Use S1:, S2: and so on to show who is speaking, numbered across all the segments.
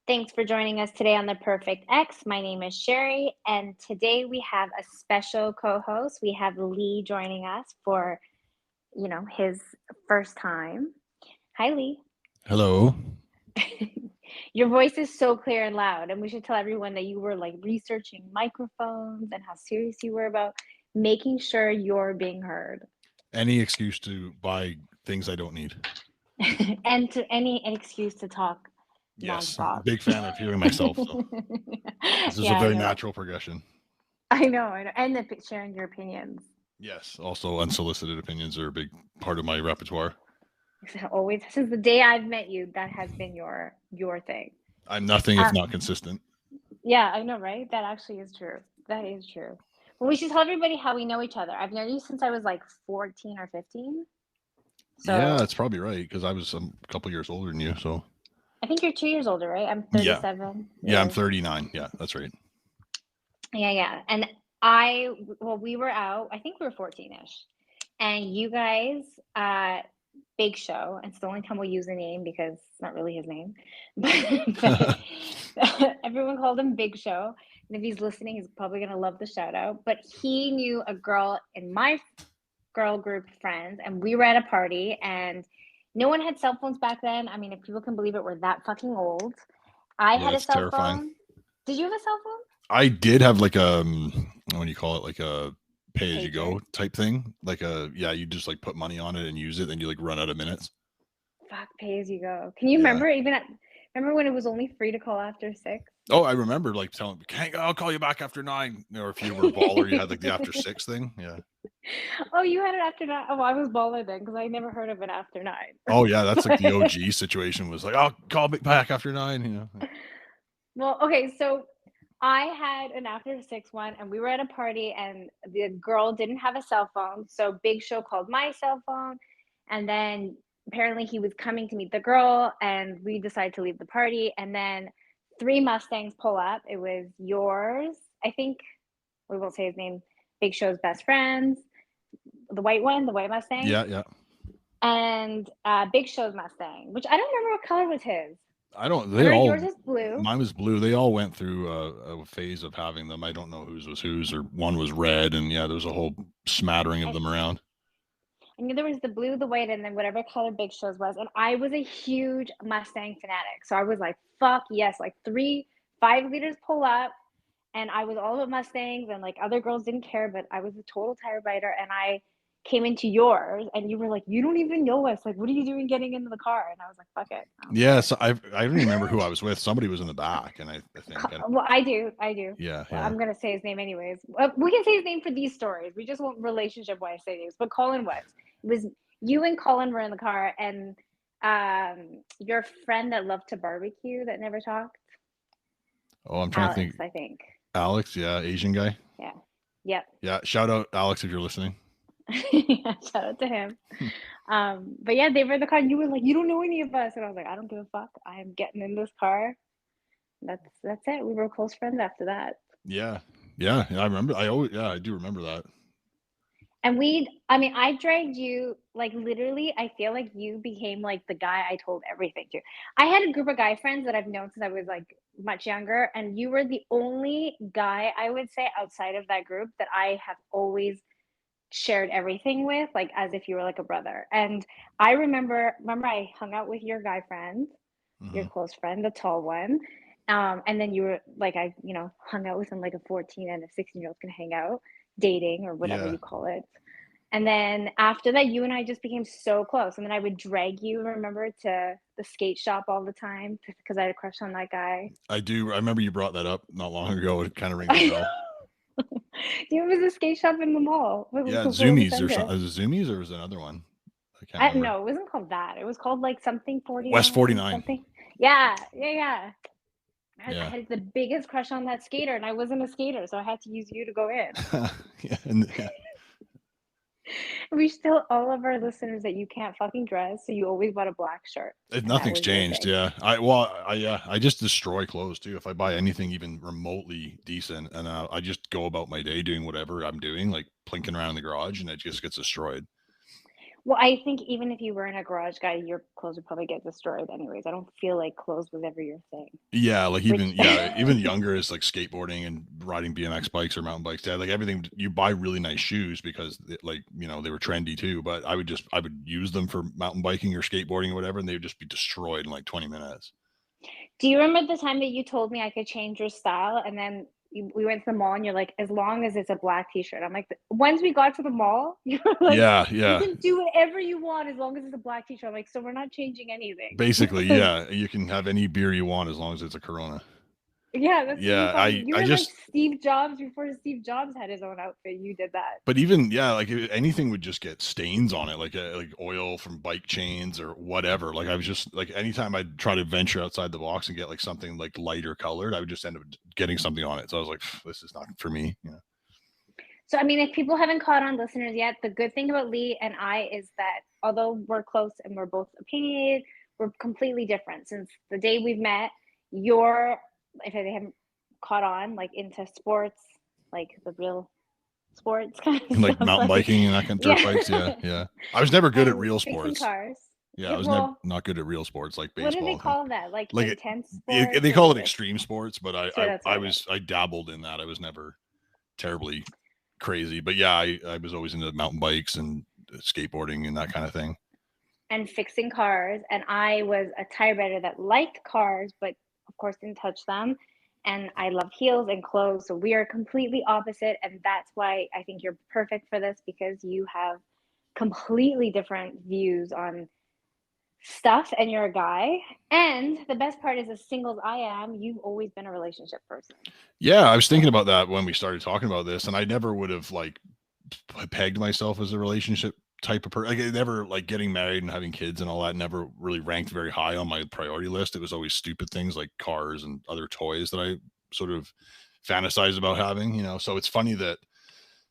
S1: Thanks for joining us today on The Perfect X. My name is Sherry, and today we have a special co-host. We have Leigh joining us for, his first time. Hi, Leigh.
S2: Hello.
S1: Your voice is so clear and loud, and we should tell everyone that you were like researching microphones and how serious you were about making sure you're being heard.
S2: Any excuse to buy things I don't need.
S1: And to any excuse to talk
S2: Yes,
S1: nonstop.
S2: big fan of hearing myself. So this is a
S1: Yeah, I
S2: very
S1: know.
S2: natural progression.
S1: I know. And sharing your opinions.
S2: Yes, also unsolicited opinions are a big part of my repertoire.
S1: Always since the day I've met you, that has been your thing.
S2: I'm nothing if
S1: Um,
S2: not consistent.
S1: yeah, I know, right? That actually is true. That is true. Well, we should tell everybody how we know each other. I've known you since I was like 14 or 15.
S2: Yeah,
S1: So
S2: that's probably right because I was a couple years older than you. So
S1: I think you're 2 years older, right? I'm
S2: yeah,
S1: 37.
S2: yeah, I'm
S1: Yeah,
S2: 39. Yeah, that's right.
S1: yeah. And we were out, I think we were 14-ish. And you guys, Big Show, and it's the only time we'll use the name because it's not really his name, but everyone called him Big Show. And if he's listening, he's probably gonna love the shout out. But he knew a girl in my girl group of friends, and we were at a party, and no one had cell phones back then. I mean, if people can believe it, we're that fucking old. I
S2: Yeah,
S1: had a
S2: it's
S1: cell
S2: terrifying.
S1: phone. Did you have a cell phone?
S2: I did have like what do you call it, like a pay as you
S1: Pager.
S2: go type thing. Like you just like put money on it and use it, then you like run out of minutes.
S1: Fuck, pay as you go. Can you
S2: Yeah.
S1: remember remember when it was only free to call after 6?
S2: Oh, I remember like telling, "Hey, I'll call you back after 9." Or if you were a baller, you had like the after 6 thing. Yeah.
S1: Oh, you had it after 9. Oh, I was baller then because I never heard of it after 9.
S2: Oh yeah, that's like the OG situation was like, "I'll call me back after 9."
S1: Well, okay, so I had an after 6 one, and we were at a party, and the girl didn't have a cell phone, so Big Show called my cell phone, and then apparently he was coming to meet the girl, and we decided to leave the party, and then 3 Mustangs pull up. It was yours, I think we won't say his name, Big Show's best friends, the white one, the white Mustang,
S2: Yeah, yeah.
S1: and Big Show's Mustang, which I don't remember what color was his.
S2: I don't.
S1: I
S2: They
S1: remember
S2: all.
S1: yours is blue.
S2: Mine was blue. They all went through a phase of having them. I don't know whose was whose, or one was red, and yeah, there's a whole smattering of
S1: I,
S2: them around.
S1: I knew there was the blue, the white, and then whatever color Big Show's was. And I was a huge Mustang fanatic. So I was like, fuck yes, like 5 liters pull up. And I was all about Mustangs, and like other girls didn't care, but I was a total tire biter. And I came into yours, and you were like, you don't even know us. Like, what are you doing getting into the car? And I was like, fuck it. I don't
S2: Yeah,
S1: care.
S2: so I don't even remember who I was with. Somebody was in the back, and I think,
S1: Well, I do. I do.
S2: yeah,
S1: Well,
S2: yeah.
S1: I'm gonna say his name anyways. We can say his name for these stories. We just won't relationship wise say names. But Colin was. It was you and Colin were in the car, and your friend that loved to barbecue that never talked,
S2: Oh, I'm trying to
S1: Alex,
S2: think.
S1: I think.
S2: Alex, yeah, Asian guy.
S1: Yeah. Yep.
S2: Yeah, shout out Alex if you're listening.
S1: Yeah, shout out to him. But yeah, they were in the car, and you were like, "You don't know any of us," and I was like, "I don't give a fuck. I am getting in this car." That's it. We were close friends after that.
S2: Yeah, yeah, I remember. I do remember that.
S1: And I dragged you, like, literally, I feel like you became, like, the guy I told everything to. I had a group of guy friends that I've known since I was, like, much younger, and you were the only guy, I would say, outside of that group that I have always shared everything with, like, as if you were like a brother. And I remember I hung out with your guy friend, your
S2: Hmm.
S1: close friend, the tall one, and then you were like, hung out with him like a 14 and a 16-year-old can hang out, dating or whatever
S2: Yeah,
S1: you call it. And then after that, you and I just became so close. And then I would drag you, remember, to the skate shop all the time because I had a crush on that guy.
S2: I do. I remember you brought that up not long ago. It kind of rings a bell.
S1: It was a skate shop in the mall.
S2: Yeah,
S1: What was the
S2: Zoomies or
S1: center?
S2: something. Was it Zoomies or was it another one? I can't remember.
S1: No, it wasn't called that. It was called like something
S2: West
S1: 49,
S2: 49.
S1: something. Yeah, yeah, yeah. I
S2: Yeah.
S1: had the biggest crush on that skater, and I wasn't a skater, so I had to use you to go in.
S2: Yeah, and yeah.
S1: We should tell all of our listeners that you can't fucking dress, so you always bought a black shirt, and that
S2: Nothing's
S1: was your
S2: changed.
S1: thing.
S2: Yeah. I just destroy clothes too. If I buy anything even remotely decent, and I just go about my day doing whatever I'm doing, like plinking around in the garage, and it just gets destroyed.
S1: Well, I think even if you were in a garage guy, your clothes would probably get destroyed anyways. I don't feel like clothes was ever your thing.
S2: Yeah, like
S1: Which
S2: even younger is like skateboarding and riding BMX bikes or mountain bikes. Yeah, like everything you buy really nice shoes because like, they were trendy too, but I would use them for mountain biking or skateboarding or whatever and they would just be destroyed in like 20 minutes.
S1: Do you remember the time that you told me I could change your style, and then we went to the mall, and you're like, as long as it's a black T-shirt. I'm like, once we got to the mall, you were like,
S2: Yeah,
S1: you
S2: yeah.
S1: can do whatever you want as long as it's a black T-shirt. I'm like, so we're not changing anything.
S2: Basically,
S1: Like,
S2: yeah, you can have any beer you want as long as it's a Corona.
S1: yeah, that's what you
S2: Yeah,
S1: told me. You
S2: I
S1: were like
S2: just
S1: Steve Jobs before Steve Jobs had his own outfit. You did that.
S2: but even yeah, like anything would just get stains on it, like oil from bike chains or whatever. Like I was just like anytime I'd try to venture outside the box and get like something like lighter colored, I would just end up getting something on it. So I was like, this is not for me.
S1: So, I mean, if people haven't caught on, listeners, yet, the good thing about Leigh and I is that although we're close and we're both opinionated, we're completely different. Since the day we've met, you're, if they haven't caught on, like into sports, like the real sports kind of
S2: Like
S1: stuff,
S2: mountain
S1: like,
S2: biking and that kind of dirt
S1: yeah,
S2: bikes. Yeah, yeah. I was never good at
S1: and
S2: real
S1: fixing
S2: sports.
S1: cars.
S2: Yeah, I
S1: Yeah,
S2: was never
S1: well,
S2: not good at real sports like
S1: what do they
S2: baseball.
S1: call that? Like
S2: Like
S1: intense sports,
S2: they call
S1: or
S2: it
S1: like,
S2: extreme sports, but
S1: sure, that's what it is.
S2: I dabbled in that. I was never terribly crazy, but yeah, I was always into mountain bikes and skateboarding and that kind of thing.
S1: And fixing cars. And I was a tire better that liked cars, but of course didn't touch them. And I love heels and clothes. So we are completely opposite. And that's why I think you're perfect for this, because you have completely different views on stuff and you're a guy. And the best part is, as single as I am, you've always been a relationship person.
S2: Yeah, I was thinking about that when we started talking about this, and I never would have like pegged myself as a relationship type of person. Like, I never like getting married and having kids and all that never really ranked very high on my priority list. It was always stupid things like cars and other toys that I sort of fantasized about having. So it's funny that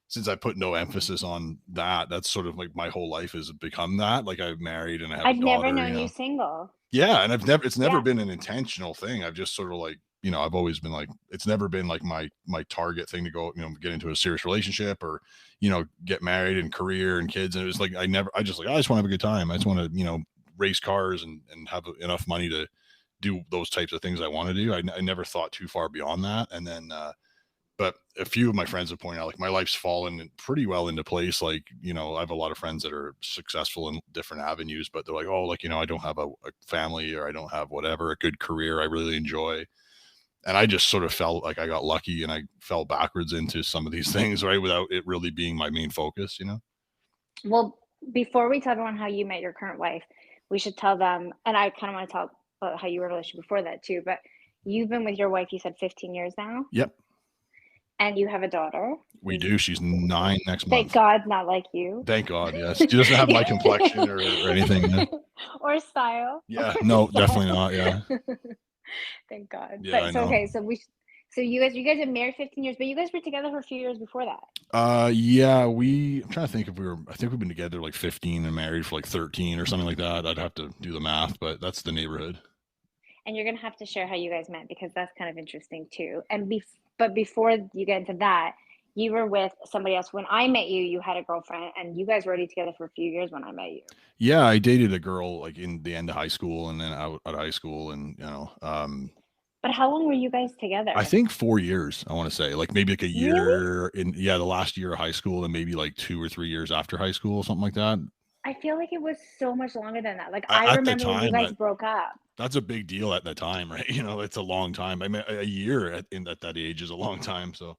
S2: since I put no emphasis on that, that's sort of like my whole life has become that. Like I'm married and I have a
S1: I've never
S2: daughter,
S1: known you single.
S2: yeah, and it's never
S1: Yeah.
S2: been an intentional thing. I've just sort of like, I've always been like, it's never been like my target thing to go, get into a serious relationship or, get married and career and kids. And it was like, I just want to have a good time. I just want to, race cars and have enough money to do those types of things I want to do. I never thought too far beyond that. And then, but a few of my friends have pointed out like my life's fallen pretty well into place. Like, I have a lot of friends that are successful in different avenues, but they're like, oh, like, I don't have a family or I don't have whatever, a good career I really enjoy. And I just sort of felt like I got lucky and I fell backwards into some of these things, right? Without it really being my main focus.
S1: Well, before we tell everyone how you met your current wife, we should tell them, and I kind of want to tell about how you were in a relationship before that too, but you've been with your wife, you said 15 years now,
S2: Yep.
S1: and you have a daughter.
S2: We do. She's 9 next
S1: Thank
S2: month.
S1: God, not like you.
S2: Thank God. Yes. She doesn't have my complexion or anything. Yeah.
S1: Or style.
S2: Yeah.
S1: Or
S2: No,
S1: style.
S2: definitely not. Yeah.
S1: Thank God.
S2: Yeah,
S1: But
S2: I
S1: so
S2: know.
S1: okay, so you guys have married 15 years, but you guys were together for a few years before that.
S2: Yeah, I'm trying to think I think we've been together like 15 and married for like 13 or something like that. I'd have to do the math, but that's the neighborhood.
S1: And you're gonna have to share how you guys met, because that's kind of interesting too. But before you get into that, you were with somebody else. When I met you, you had a girlfriend, and you guys were already together for a few years when I met you.
S2: Yeah, I dated a girl like in the end of high school and then out at high school and
S1: But how long were you guys together?
S2: I think 4 years, I want to say. Like maybe like a
S1: Really?
S2: year the last year of high school and maybe like 2 or 3 years after high school, something like that.
S1: I feel like it was so much longer than that. Like, I
S2: At the
S1: remember when you
S2: time,
S1: guys broke up.
S2: that's a big deal at that time, right? It's a long time. I mean, a year at that age is a long time, so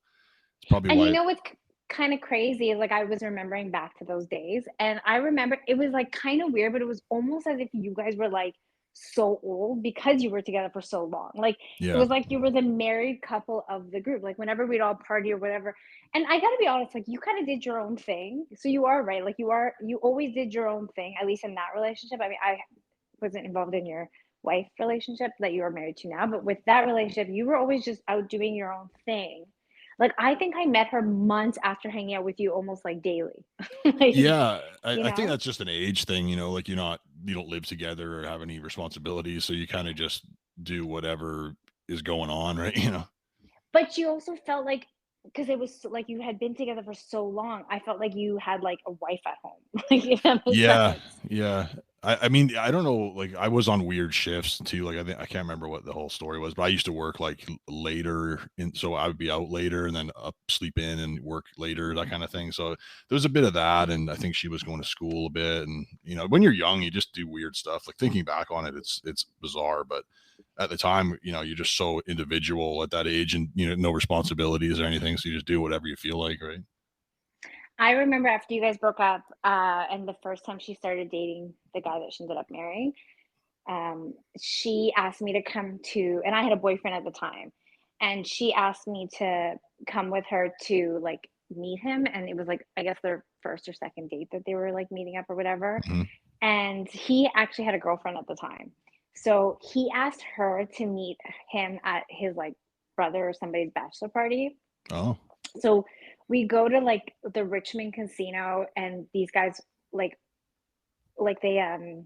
S2: it's probably
S1: And you
S2: why.
S1: know what's kind of crazy? Like, I was remembering back to those days, and I remember it was like kind of weird, but it was almost as if you guys were like so old because you were together for so long. Like, it
S2: Yeah.
S1: was like you were the married couple of the group. Like, whenever we'd all party or whatever. And I gotta be honest, like, you kind of did your own thing. So you are right. Like, you always did your own thing, at least in that relationship. I mean, I wasn't involved in your wife relationship that you are married to now, but with that relationship, you were always just out doing your own thing. Like, I think I met her months after hanging out with you almost like daily. Like,
S2: Yeah,
S1: you
S2: I think
S1: know?
S2: that's just an age thing, like you don't live together or have any responsibilities, so you kind of just do whatever is going on, right?
S1: But you also felt like because it was like you had been together for so long. I felt like you had like a wife at home. Like if that makes
S2: Yeah,
S1: sense.
S2: yeah. I mean, I don't know, like, I was on weird shifts too, like, I can't remember what the whole story was, but I used to work, like, later, and so I would be out later and then up sleep in and work later, that kinda thing, so there was a bit of that, and I think she was going to school a bit, and, when you're young, you just do weird stuff, like, thinking back on it, it's bizarre, but at the time, you're just so individual at that age and, no responsibilities or anything, so you just do whatever you feel like, right?
S1: I remember after you guys broke up, and the first time she started dating the guy that she ended up marrying, she asked me to come to, and I had a boyfriend at the time, and she asked me to come with her to like meet him. And it was like, I guess their first or second date that they were like meeting up or whatever.
S2: Mhm.
S1: And he actually had a girlfriend at the time. So he asked her to meet him at his like brother or somebody's bachelor party.
S2: Oh.
S1: So we go to like the Richmond casino, and these guys like they had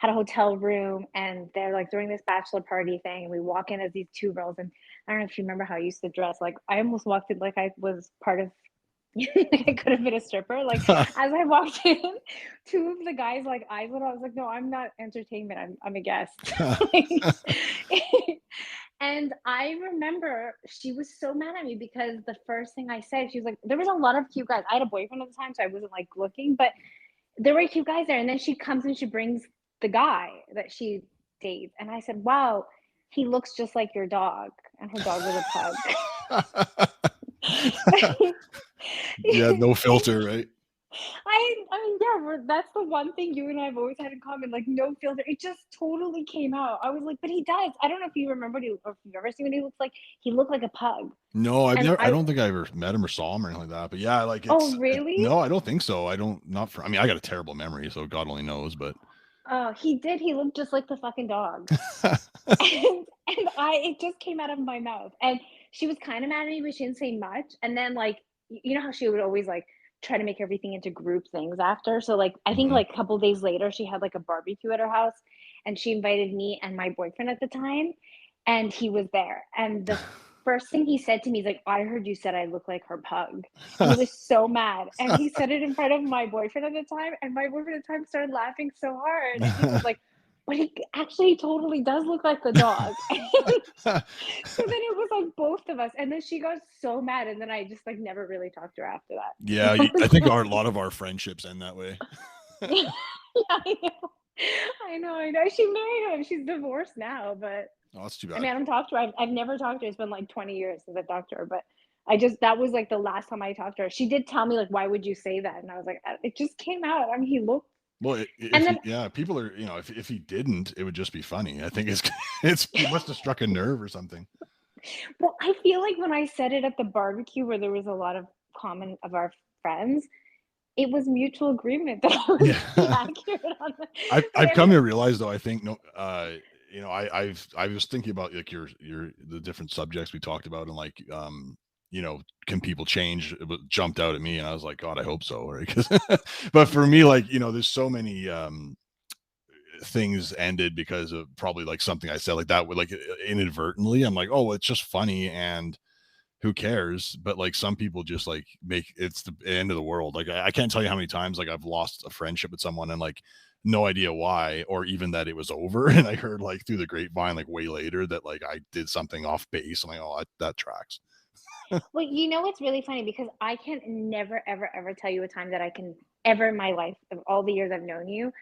S1: a hotel room, and they're like during this bachelor party thing, and we walk in as these two girls. And I don't know if you remember how I used to dress. Like I almost walked in like I was part of like I could have been a stripper. Like as I walked in, two of the guys like eyes lit. I was like, no, I'm not entertainment. I'm a guest. Like, and I remember she was so mad at me because the first thing I said, she was like, there was a lot of cute guys. I had a boyfriend at the time, so I wasn't like looking, but there were cute guys there. And then she comes and she brings the guy that she dates. And I said, wow, he looks just like your dog. And her dog was a pug.
S2: Yeah, no filter, right?
S1: I mean, yeah, that's the one thing you and I have always had in common, like no filter. It just totally came out. I was like, but he does. I don't know if you remember or if you've ever seen what he looks like. He looked like a pug.
S2: No,
S1: And
S2: I don't think I ever met him or saw him or anything like that, but yeah, like,
S1: oh, really?
S2: no, I don't think so, I don't not for I mean, I got a terrible memory, so God only knows, but
S1: Oh, he did. He looked just like the fucking dog. And I it just came out of my mouth. And she was kind of mad at me, but she didn't say much. And then like you know how she would always like try to make everything into group things after. So like I think
S2: Mhm.
S1: like a couple days later she had like a barbecue at her house, and she invited me and my boyfriend at the time, and he was there. And the first thing he said to me is like, I heard you said I look like her pug. And he was so mad. And he said it in front of my boyfriend at the time. And my boyfriend at the time started laughing so hard. And he was like, but he actually totally does look like the dog. So then it was like both of us. And then she got so mad. And then I just like never really talked to her after
S2: Yeah,
S1: that.
S2: I think a lot of our friendships end that way.
S1: Yeah, I know. I know. She married him. She's divorced now, but
S2: Oh, that's too
S1: I
S2: bad.
S1: mean, I don't talk to her. I've never talked to her. It's been like 20 years since I've talked to her, but I just, that was like the last time I talked to her. She did tell me, like, why would you say that? And I was like, it just came out. I mean, he looked,
S2: Well,
S1: and
S2: if
S1: then,
S2: he yeah, people are, if he didn't, it would just be funny. I think it's it's he must have struck a nerve or something.
S1: well, I feel like when I said it at the barbecue where there was a lot of common of our friends, it was mutual agreement that I was pretty
S2: Yeah.
S1: accurate on the, like,
S2: I've come to realize though, I think no, I was thinking about like the different subjects we talked about and like can people change? It jumped out at me and I was like, God, I hope so. Right? 'Cause but for me, like, there's so many things ended because of probably like something I said like that with like inadvertently. I'm like, oh, it's just funny and who cares? But like some people just like make it's the end of the world. Like I can't tell you how many times like I've lost a friendship with someone and like no idea why, or even that it was over. And I heard like through the grapevine, like way later that like I did something off base. I'm like, oh, that tracks.
S1: well, you know, it's really funny because I can never, ever, ever tell you a time that I can ever in my life of all the years I've known you,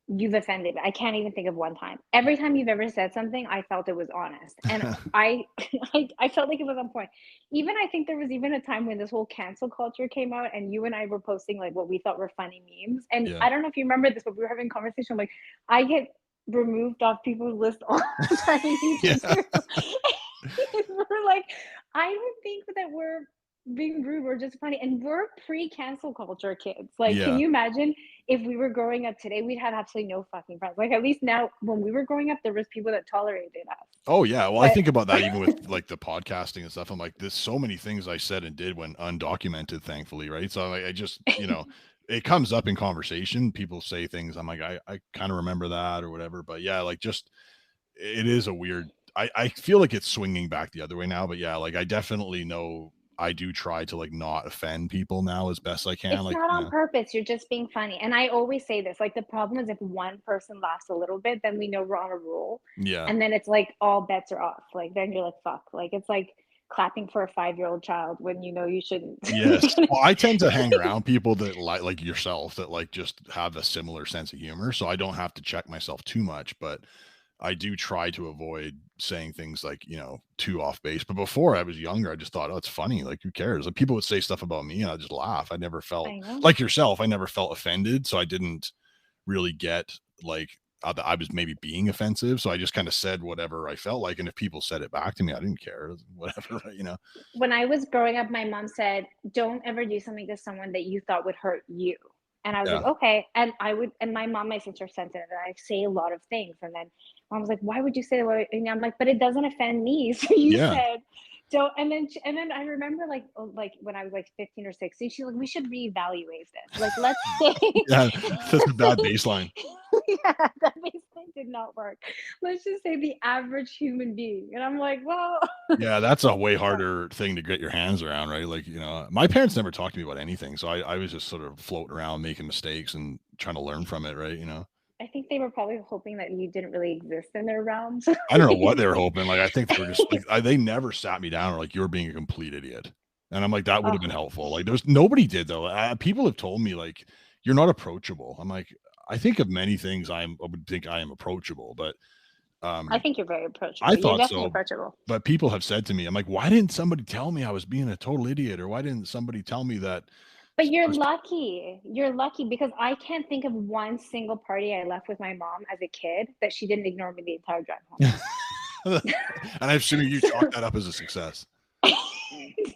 S1: you've offended me. I can't even think of one time. Every time you've ever said something, I felt it was honest, and I, I felt like it was on point. Even I think there was even a time when this whole cancel culture came out, and you and I were posting like what we thought were funny memes. And
S2: Yeah.
S1: I don't know if you remember this, but we were having a conversation. Like, I get removed off people's list all the time, and you do
S2: Yeah.
S1: too. We're like, I don't think that we're being rude. We're just funny, and we're pre-cancel culture kids. Like, can
S2: Yeah.
S1: you imagine if we were growing up today? We'd have absolutely no fucking friends. Like, at least now, when we were growing up, there was people that tolerated us.
S2: Oh yeah. Well, I
S1: But
S2: think about that even with like the podcasting and stuff. I'm like, there's so many things I said and did when undocumented, thankfully, right? So like, I just, it comes up in conversation. People say things. I'm like, I kind of remember that or whatever. But yeah, like just it is a weird. I feel like it's swinging back the other way now. But yeah, like I definitely know I do try to like not offend people now as best I can.
S1: It's
S2: Like,
S1: not
S2: you
S1: on
S2: know,
S1: purpose, you're just being funny, and I always say this, like, the problem is if one person laughs a little bit, then we know we're on a roll,
S2: yeah.
S1: and then it's like all bets are off, like, then you're like, "Fuck," like, it's like clapping for a five-year-old child when you know you shouldn't.
S2: Yes. Well, I tend to hang around people that like yourself that like just have a similar sense of humor. So I don't have to check myself too much, but I do try to avoid saying things like, too off base. But before I was younger, I just thought, oh, it's funny. Like, who cares? Like, people would say stuff about me and I just laugh. I never felt
S1: I know.
S2: like yourself. I never felt offended. So I didn't really get like that I was maybe being offensive. So I just kind of said whatever I felt like. And if people said it back to me, I didn't care. Whatever, you know?
S1: When I was growing up, my mom said, "Don't ever do something to someone that you thought would hurt you." And I was like,
S2: Yeah.
S1: "Okay." And I would, and my mom, my sister, sensitive, and I say a lot of things. And then mom was like, "Why would you say that?" And I'm like, "But it doesn't offend me." So you
S2: Yeah.
S1: said, "Don't." And then I remember like, like when I was like 15 or 16, she's like, "We should reevaluate this. Like, let's say,
S2: Yeah. That's a
S1: let's
S2: bad
S1: say,
S2: baseline.
S1: yeah, that basically did not work. Let's just say the average human being." And I'm like, "Well."
S2: Yeah, that's a way
S1: Yeah.
S2: harder thing to get your hands around, right? Like, my parents never talked to me about anything, so I was just sort of floating around making mistakes and trying to learn from it, right?
S1: I think they were probably hoping that you didn't really exist in their realms.
S2: I don't know what they were hoping. Like, I think they were just like, they never sat me down or like, you're being a complete idiot. And I'm like, that would have been
S1: Oh,
S2: helpful. Like, there's nobody did though. People have told me like, you're not approachable. I'm like, I think of many things I would think I am approachable, but
S1: I
S2: um,
S1: think you're very
S2: I
S1: approachable. You're
S2: thought
S1: definitely
S2: so.
S1: approachable.
S2: But people have said to me, I'm like, why didn't somebody tell me I was being a total idiot? Or why didn't somebody tell me that
S1: But you're
S2: I was
S1: lucky. You're lucky because I can't think of one single party I left with my mom as a kid that she didn't ignore me the entire drive home.
S2: and I'm assuming you chalk that up as a success.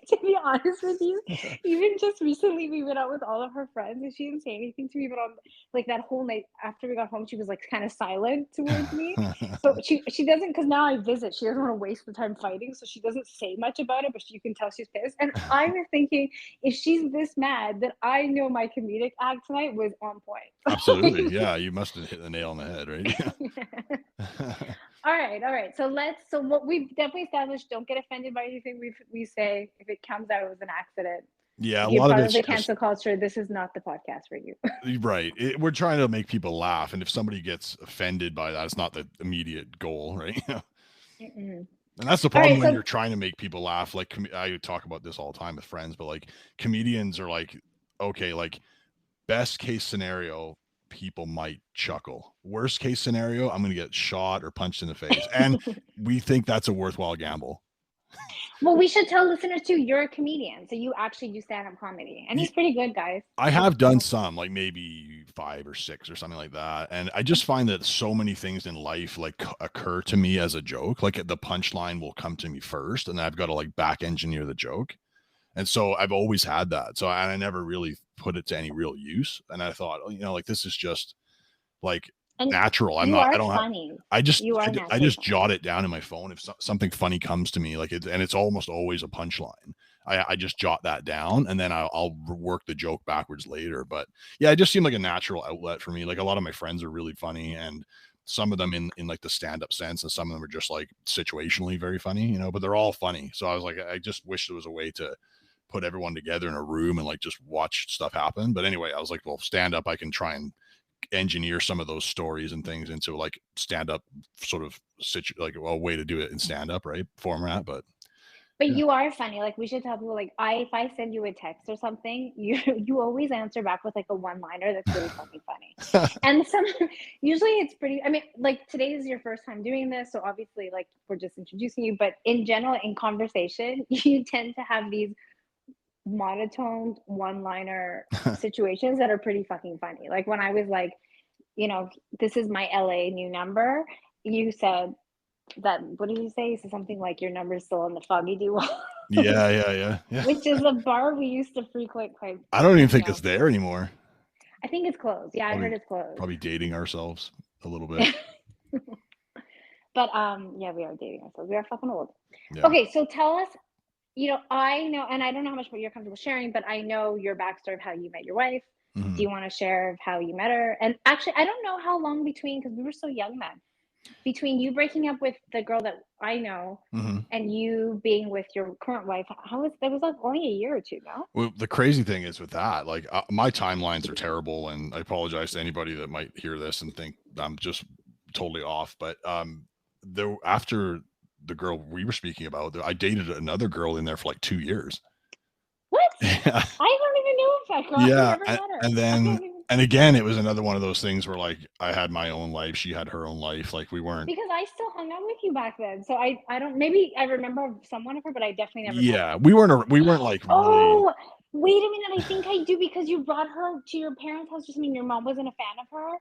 S1: To be honest with you, even just recently we went out with all of her friends and she didn't say anything to me, but on like that whole night after we got home, she was like kind of silent towards me. So she doesn't, because now I visit, she doesn't want to waste the time fighting, so she doesn't say much about it, but you can tell she's pissed. And I was thinking, if she's this mad, that I know my comedic act tonight was on
S2: Absolutely.
S1: point.
S2: Yeah, you must have hit the nail on the head, right?
S1: All right. So what we've definitely established, don't get offended by anything we say. If it comes out it was an accident.
S2: Yeah, a
S1: If you're
S2: lot of
S1: part of
S2: it's
S1: the
S2: just
S1: cancel culture, this is not the podcast for you.
S2: right. We're trying to make people laugh, and if somebody gets offended by that, it's not the immediate goal, right?
S1: Mm-mm.
S2: And that's the
S1: All
S2: problem
S1: right,
S2: when
S1: so
S2: you're trying to make people laugh. Like I talk about this all the time with friends, but like comedians are like, okay, like best case scenario, people might chuckle. Worst case scenario, I'm going to get shot or punched in the face. And we think that's a worthwhile gamble.
S1: well, we should tell listeners too, you're a comedian, so you actually do stand-up comedy. And he's pretty good, guys.
S2: I
S1: Just,
S2: have done some, like maybe 5 or 6 or something like that. And I just find that so many things in life like occur to me as a joke. Like the punchline will come to me first, and I've got to like back engineer the joke. And so I've always had that. So and I never really put it to any real use. And I thought, oh, like this is just like
S1: and
S2: natural.
S1: you are
S2: I don't have,
S1: funny.
S2: I just,
S1: You are
S2: I
S1: naturally
S2: just
S1: funny.
S2: jot it down in my phone. If something funny comes to me, like and it's almost always a punchline. I just jot that down and then I'll work the joke backwards later. But yeah, it just seemed like a natural outlet for me. Like a lot of my friends are really funny and some of them in like the stand-up sense and some of them are just like situationally very funny, but they're all funny. So I was like, I just wish there was a way to put everyone together in a room and like just watch stuff happen. But anyway, I was like, well, stand up, I can try and engineer some of those stories and things into like stand up sort of like a way to do it in stand up, right? Format. But
S1: But
S2: yeah.
S1: you are funny. Like we should tell people like if I send you a text or something, you always answer back with like a one-liner that's really fucking funny. And some usually it's pretty, I mean, like today is your first time doing this, so obviously like we're just introducing you, but in general in conversation, you tend to have these monotoned one-liner situations that are pretty fucking funny. Like when I was like, this is my LA new number, you said that, what did you say? You said something like your number's still on the foggy dew wall.
S2: Yeah, yeah, yeah, yeah.
S1: Which is a bar we used to frequent quite,
S2: I don't even
S1: you
S2: think
S1: know.
S2: it's there anymore.
S1: I think it's closed. Yeah, I heard
S2: Probably
S1: it's closed.
S2: probably dating ourselves a little bit.
S1: But yeah, we are dating ourselves. We are fucking old.
S2: Yeah.
S1: Okay, so tell us, I know, and I don't know how much you're comfortable sharing, but I know your backstory of how you met your wife. Do
S2: Mhm.
S1: you want to share of how you met her? And actually, I don't know how long between, because we were so young then. between you breaking up with the girl that I know
S2: Mhm.
S1: and you being with your current wife, how was that was like only a year or two, no?
S2: Well, the crazy thing is with that, like, my timelines are terrible, and I apologize to anybody that might hear this and think I'm just totally off. But though after the girl we were speaking about, I dated another girl in there for like 2 years.
S1: What?
S2: Yeah,
S1: I don't even know if that girl. I've
S2: yeah,
S1: never met her.
S2: and
S1: I
S2: then
S1: don't even
S2: and again, it was another one of those things where like I had my own life, she had her own life. Like we weren't.
S1: because I still hung out with you back then. So I don't maybe I remember someone of her, but I definitely never met
S2: Yeah,
S1: her.
S2: we weren't like really.
S1: Oh, wait a minute. I think I do because you brought her to your parents' house. Just mean your mom wasn't a fan of her.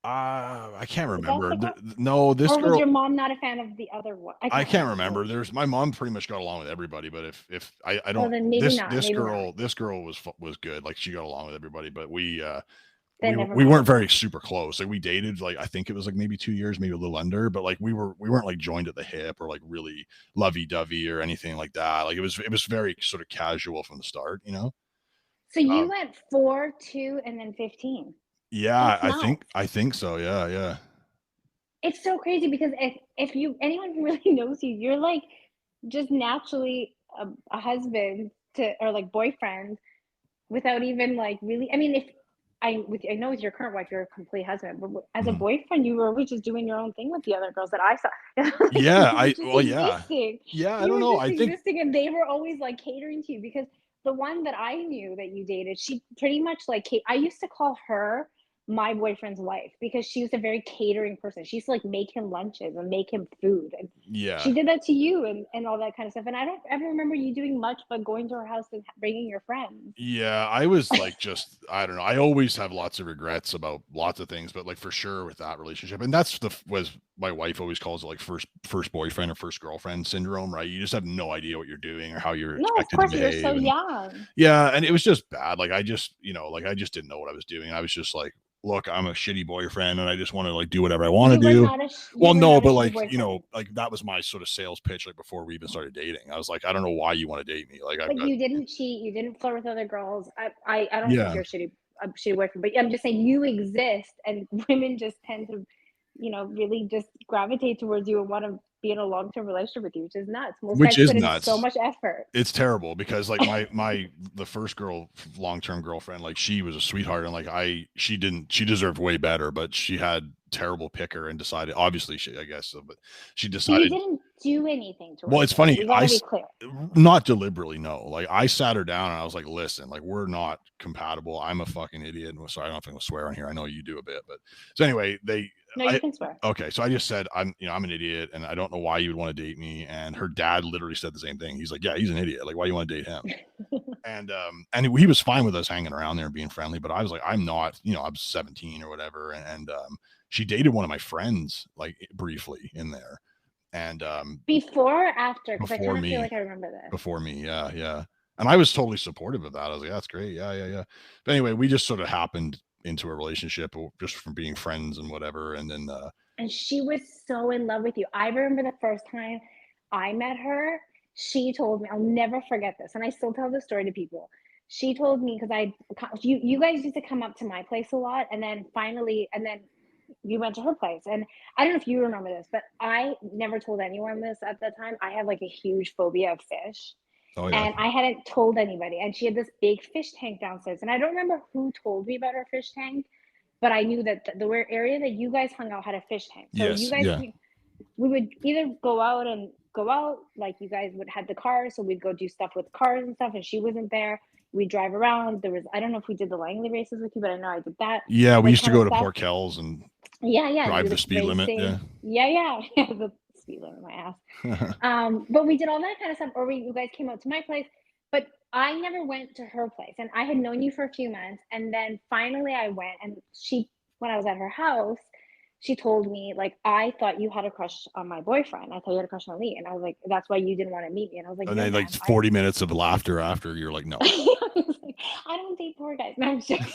S2: I can't
S1: Is that
S2: remember.
S1: the girl?
S2: No, this
S1: Or was
S2: girl.
S1: your mom not a fan of the other one? I
S2: I
S1: can't
S2: can't
S1: remember.
S2: remember. There's my mom pretty much got along with everybody, but if I
S1: Oh,
S2: don't
S1: then maybe
S2: this
S1: not.
S2: this
S1: Maybe not.
S2: girl this girl was good. Like she got along with everybody, but
S1: Then never
S2: we
S1: mind.
S2: weren't very super close. Like we dated like I think it was like maybe 2 years, maybe a little under, but like we weren't like joined at the hip or like really lovey dovey or anything like that. Like it was very sort of casual from the start, you know.
S1: So you
S2: Um,
S1: went 4, 2, and then 15.
S2: yeah,
S1: That's nuts.
S2: I think so. Yeah, yeah.
S1: It's so crazy because if you anyone who really knows you, you're like just naturally a husband to or like boyfriend without even like really. I mean, if I know with your current wife, you're a complete husband, but as a
S2: Mhm.
S1: boyfriend, you were always just doing your own thing with the other girls that I saw. Like
S2: Yeah,
S1: you were
S2: I
S1: just
S2: well, yeah,
S1: existing.
S2: yeah. I
S1: You
S2: don't
S1: were
S2: know.
S1: just
S2: I think
S1: existing, and they were always like catering to you because the one that I knew that you dated, she pretty much like I used to call her my boyfriend's wife because she was a very catering person. She used to like make him lunches and make him food. And
S2: yeah.
S1: she did that to you and all that kind of stuff. And I don't ever remember you doing much but going to her house and bringing your friends.
S2: Yeah, I was like just I don't know. I always have lots of regrets about lots of things, but like for sure with that relationship. And that's was my wife always calls it like first boyfriend or first girlfriend syndrome, right? You just have no idea what you're doing or how you're
S1: No, of
S2: expected to
S1: course you were so
S2: behave. And
S1: young.
S2: yeah, and it was just bad. Like I just, like I just didn't know what I was doing. I was just like, look, I'm a shitty boyfriend and I just want to like do whatever I want to do.
S1: You
S2: Well,
S1: were
S2: no,
S1: not a
S2: but
S1: shitty
S2: like,
S1: boyfriend.
S2: like that was my sort of sales pitch like before we even started dating. I was like, I don't know why you want to date me. Like I've
S1: But
S2: got
S1: you didn't cheat, you didn't flirt with other girls. I don't think
S2: yeah.
S1: you're a shitty boyfriend, but I'm just saying you exist and women just tend to, really just gravitate towards you and want to be in a long-term relationship with you, which is nuts. Most
S2: Which
S1: guys
S2: is
S1: put in so
S2: nuts.
S1: much effort.
S2: It's terrible because like the first girl long-term girlfriend, like she was a sweetheart and like she deserved way better, but she had terrible picker and decided obviously she I guess so, but she
S1: So you
S2: decided
S1: didn't do anything
S2: well,
S1: towards
S2: it's
S1: her.
S2: funny.
S1: We got to be clear.
S2: Not deliberately, no. Like I sat her down and I was like, listen, like we're not compatible. I'm a fucking idiot. So I don't know if I'm gonna swear on here. I know you do a bit, but so anyway,
S1: No,
S2: I,
S1: you can swear.
S2: okay. So I just said, I'm an idiot and I don't know why you would want to date me. And her dad literally said the same thing. He's like, yeah, he's an idiot. Like, why you want to date him? And he was fine with us hanging around there and being friendly, but I was like, I'm not, I'm 17 or whatever. And she dated one of my friends like briefly in there. And
S1: Before or after? Because I
S2: before
S1: kind of feel
S2: me
S1: like I remember this.
S2: before me, yeah, yeah. And I was totally supportive of that. I was like, "That's great. Yeah, yeah, yeah." But anyway, we just sort of happened into a relationship just from being friends and whatever, and then,
S1: And she was so in love with you. I remember the first time I met her, she told me, I'll never forget this, and I still tell this story to people. She told me because you guys used to come up to my place a lot, and then finally, and then you went to her place. And I don't know if you remember this, but I never told anyone this at the time. I have like a huge phobia of fish.
S2: oh, yeah.
S1: And I hadn't told anybody. And she had this big fish tank downstairs. And I don't remember who told me about her fish tank, but I knew that the area that you guys hung out had a fish tank. So you
S2: Yes,
S1: guys,
S2: yeah.
S1: we would either go out, like you guys would had the car, so we'd go do stuff with cars and stuff, and she wasn't there. We'd drive around. I don't know if we did the Langley races with you, but I know I did that,
S2: Yeah, we
S1: like
S2: used to
S1: kind of
S2: go to
S1: stuff.
S2: Port Kells and
S1: Yeah, yeah, and do
S2: drive the
S1: like
S2: speed limit, yeah.
S1: racing. Yeah, yeah, yeah, the speed limit, my ass. But we did all that kind of stuff, or you guys came out to my place, but I never went to her place. And I had known you for a few months, and then finally I went, and when I was at her house, she told me like I thought you had a crush on my boyfriend. I thought you had a crush on Leigh, and I was like, that's why you didn't want to meet me. And I was like,
S2: And
S1: no,
S2: then, like,
S1: ma'am, I
S2: 40 minutes of laughter after, you're like, "No."
S1: I was like, I don't date poor guys. No, I'm joking.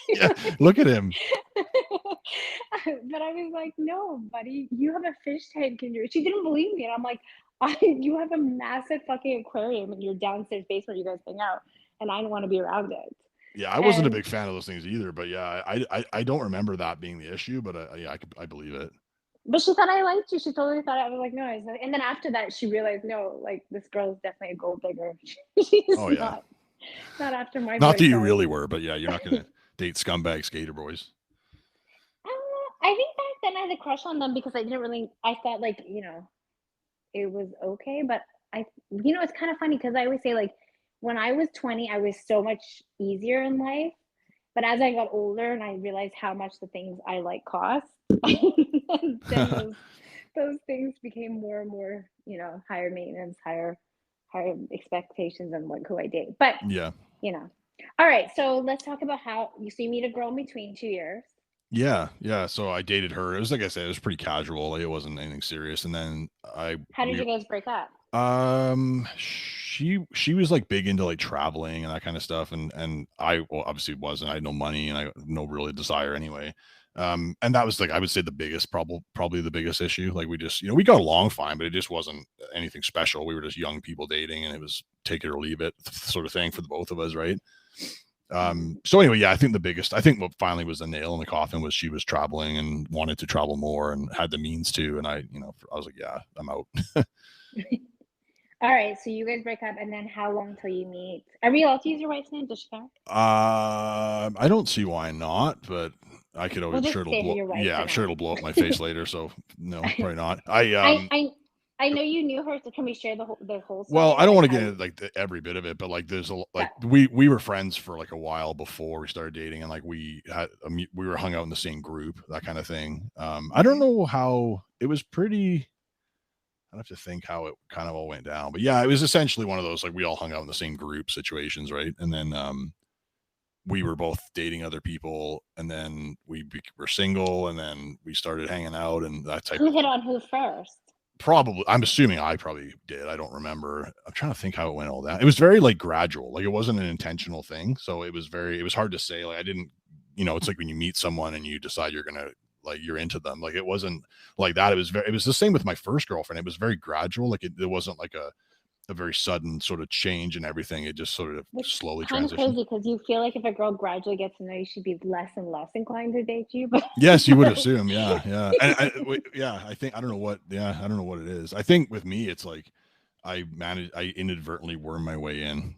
S2: Yeah, look at him.
S1: But I was like, no, buddy, you have a fish tank in your. She didn't believe me, and I'm like, you have a massive fucking aquarium in your downstairs basement. You guys hang out, and I don't want to be around it.
S2: Yeah, I wasn't a
S1: And
S2: big fan of those things either, but yeah, I don't remember that being the issue, but, yeah, I believe it.
S1: But she thought I liked you. She totally thought I was like, no. And then after that, she realized, no, like this girl is definitely a gold digger. She's
S2: Oh yeah.
S1: not after my
S2: Not that you
S1: 45
S2: really
S1: years.
S2: were, but yeah, you're not gonna date scumbag skater boys.
S1: I think back then I had a crush on them because I didn't really. I thought like it was okay, but it's kind of funny because I always say like when I was 20, I was so much easier in life. But as I got older and I realized how much the things I like cost, then those things became more and more, higher maintenance, higher expectations and what who I date. But
S2: Yeah.
S1: you know, all right. So let's talk about how you see meet a girl in between 2 years.
S2: Yeah, yeah. So I dated her. It was like I said, it was pretty casual. Like, it wasn't anything serious. And then
S1: How did you guys break up?
S2: she was like big into like traveling and that kind of stuff, and I, well, obviously wasn't. I had no money and I had no really desire anyway. And that was like, I would say the biggest probably the biggest issue. Like, we just, we got along fine, but it just wasn't anything special. We were just young people dating, and it was take it or leave it sort of thing for the both of us, right?
S1: Mm.
S2: So anyway, yeah, I think what finally was the nail in the coffin was she was traveling and wanted to travel more and had the means to, and I was like, yeah, I'm out.
S1: All right. So you guys break up, and then how long till you meet? Are we allowed to use your wife's name? Does she care?
S2: I don't see why not, but I could
S1: We'll
S2: always
S1: just
S2: sure it'll
S1: say
S2: blow.
S1: your wife
S2: Yeah,
S1: for
S2: I'm sure
S1: now.
S2: it'll blow up my face later. So no, probably not. I
S1: I I I know you knew her, so can we share the whole
S2: Well,
S1: story
S2: I
S1: of
S2: don't
S1: like
S2: want to
S1: how
S2: get
S1: you
S2: into like every bit of it, but like there's like
S1: got?
S2: we were friends for like a while before we started dating, and like we were hung out in the same group, that kind of thing. I don't
S1: Mhm.
S2: know how it was pretty. I have to think how it kind of all went down, but yeah, it was essentially one of those like we all hung out in the same group situations, right? And then we were both dating other people, and then were single, and then we started hanging out and that type
S1: Who
S2: of
S1: hit
S2: thing.
S1: on who first?
S2: Probably, I'm assuming I probably did. I don't remember. I'm trying to think how it went all that. It was very like gradual. Like, it wasn't an intentional thing. So it was hard to say. Like, I didn't, it's like when you meet someone and you decide you're into them. Like, it wasn't like that. It was the same with my first girlfriend. It was very gradual. Like, it wasn't like a very sudden sort of change and everything. It just sort of
S1: Which is
S2: slowly
S1: kind of
S2: transitioned.
S1: crazy because you feel like if a girl gradually gets to know you, she'd be less and less inclined to date you. But,
S2: Yes, you would
S1: but
S2: assume. Yeah, yeah. And yeah, I think, I don't know what, yeah, I don't know what it is. I think with me, it's like I inadvertently worm my way in.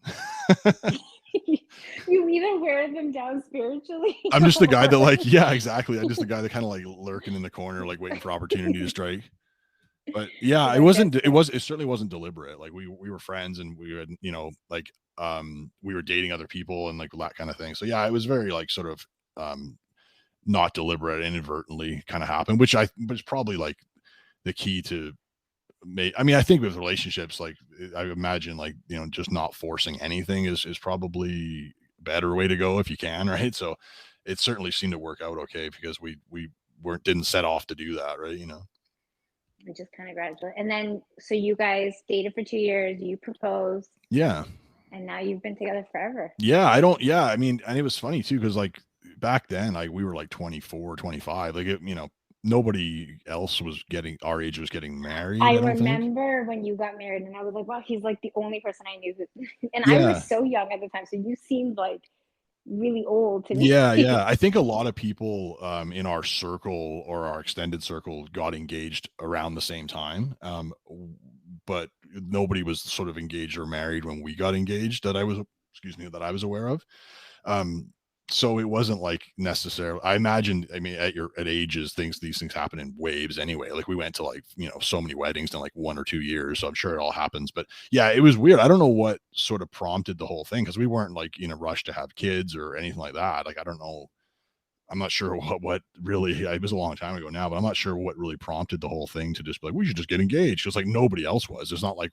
S1: you either wear them down spiritually
S2: I'm just the guy that,
S1: or
S2: like, yeah, exactly. I'm just the guy that kind of like lurking in the corner, like waiting for opportunity to strike. But yeah,
S1: you're like, that's it.
S2: it certainly wasn't deliberate. Like, we were friends, and we had, like, we were dating other people and like that kind of thing. So yeah, it was very like sort of um not deliberate, inadvertently kind of happened, which I was probably like the key to I mean, I think with relationships, like, I imagine, like, just not forcing anything is probably a better way to go if you can, right? So it certainly seemed to work out okay because we didn't set off to do that, right?
S1: It just kind of gradually. And then, so you guys dated for 2 years, you proposed,
S2: Yeah.
S1: and now you've been together forever.
S2: Yeah, I don't yeah, I mean, and it was funny too because like back then, like, we were like 24, 25. Like, nobody else was getting our age was getting married,
S1: I
S2: I don't think.
S1: remember when you got married, and I was like, wow, he's like the only person I knew who, and I
S2: Yeah.
S1: was so young at the time, so you seemed like really old to me.
S2: Yeah, yeah. I think a lot of people in our circle or our extended circle got engaged around the same time. But nobody was sort of engaged or married when we got engaged excuse me, that I was aware of. Um, so it wasn't like necessarily, I imagine, I mean, at ages, these things happen in waves anyway. Like, we went to like, so many weddings in like 1 or 2 years. So I'm sure it all happens. But yeah, it was weird. I don't know what sort of prompted the whole thing because we weren't like in a rush to have kids or anything like that. Like, I don't know, I'm not sure what really, it was a long time ago now, but I'm not sure what really prompted the whole thing to just be like, we should just get engaged. Because like nobody else was. It's not like,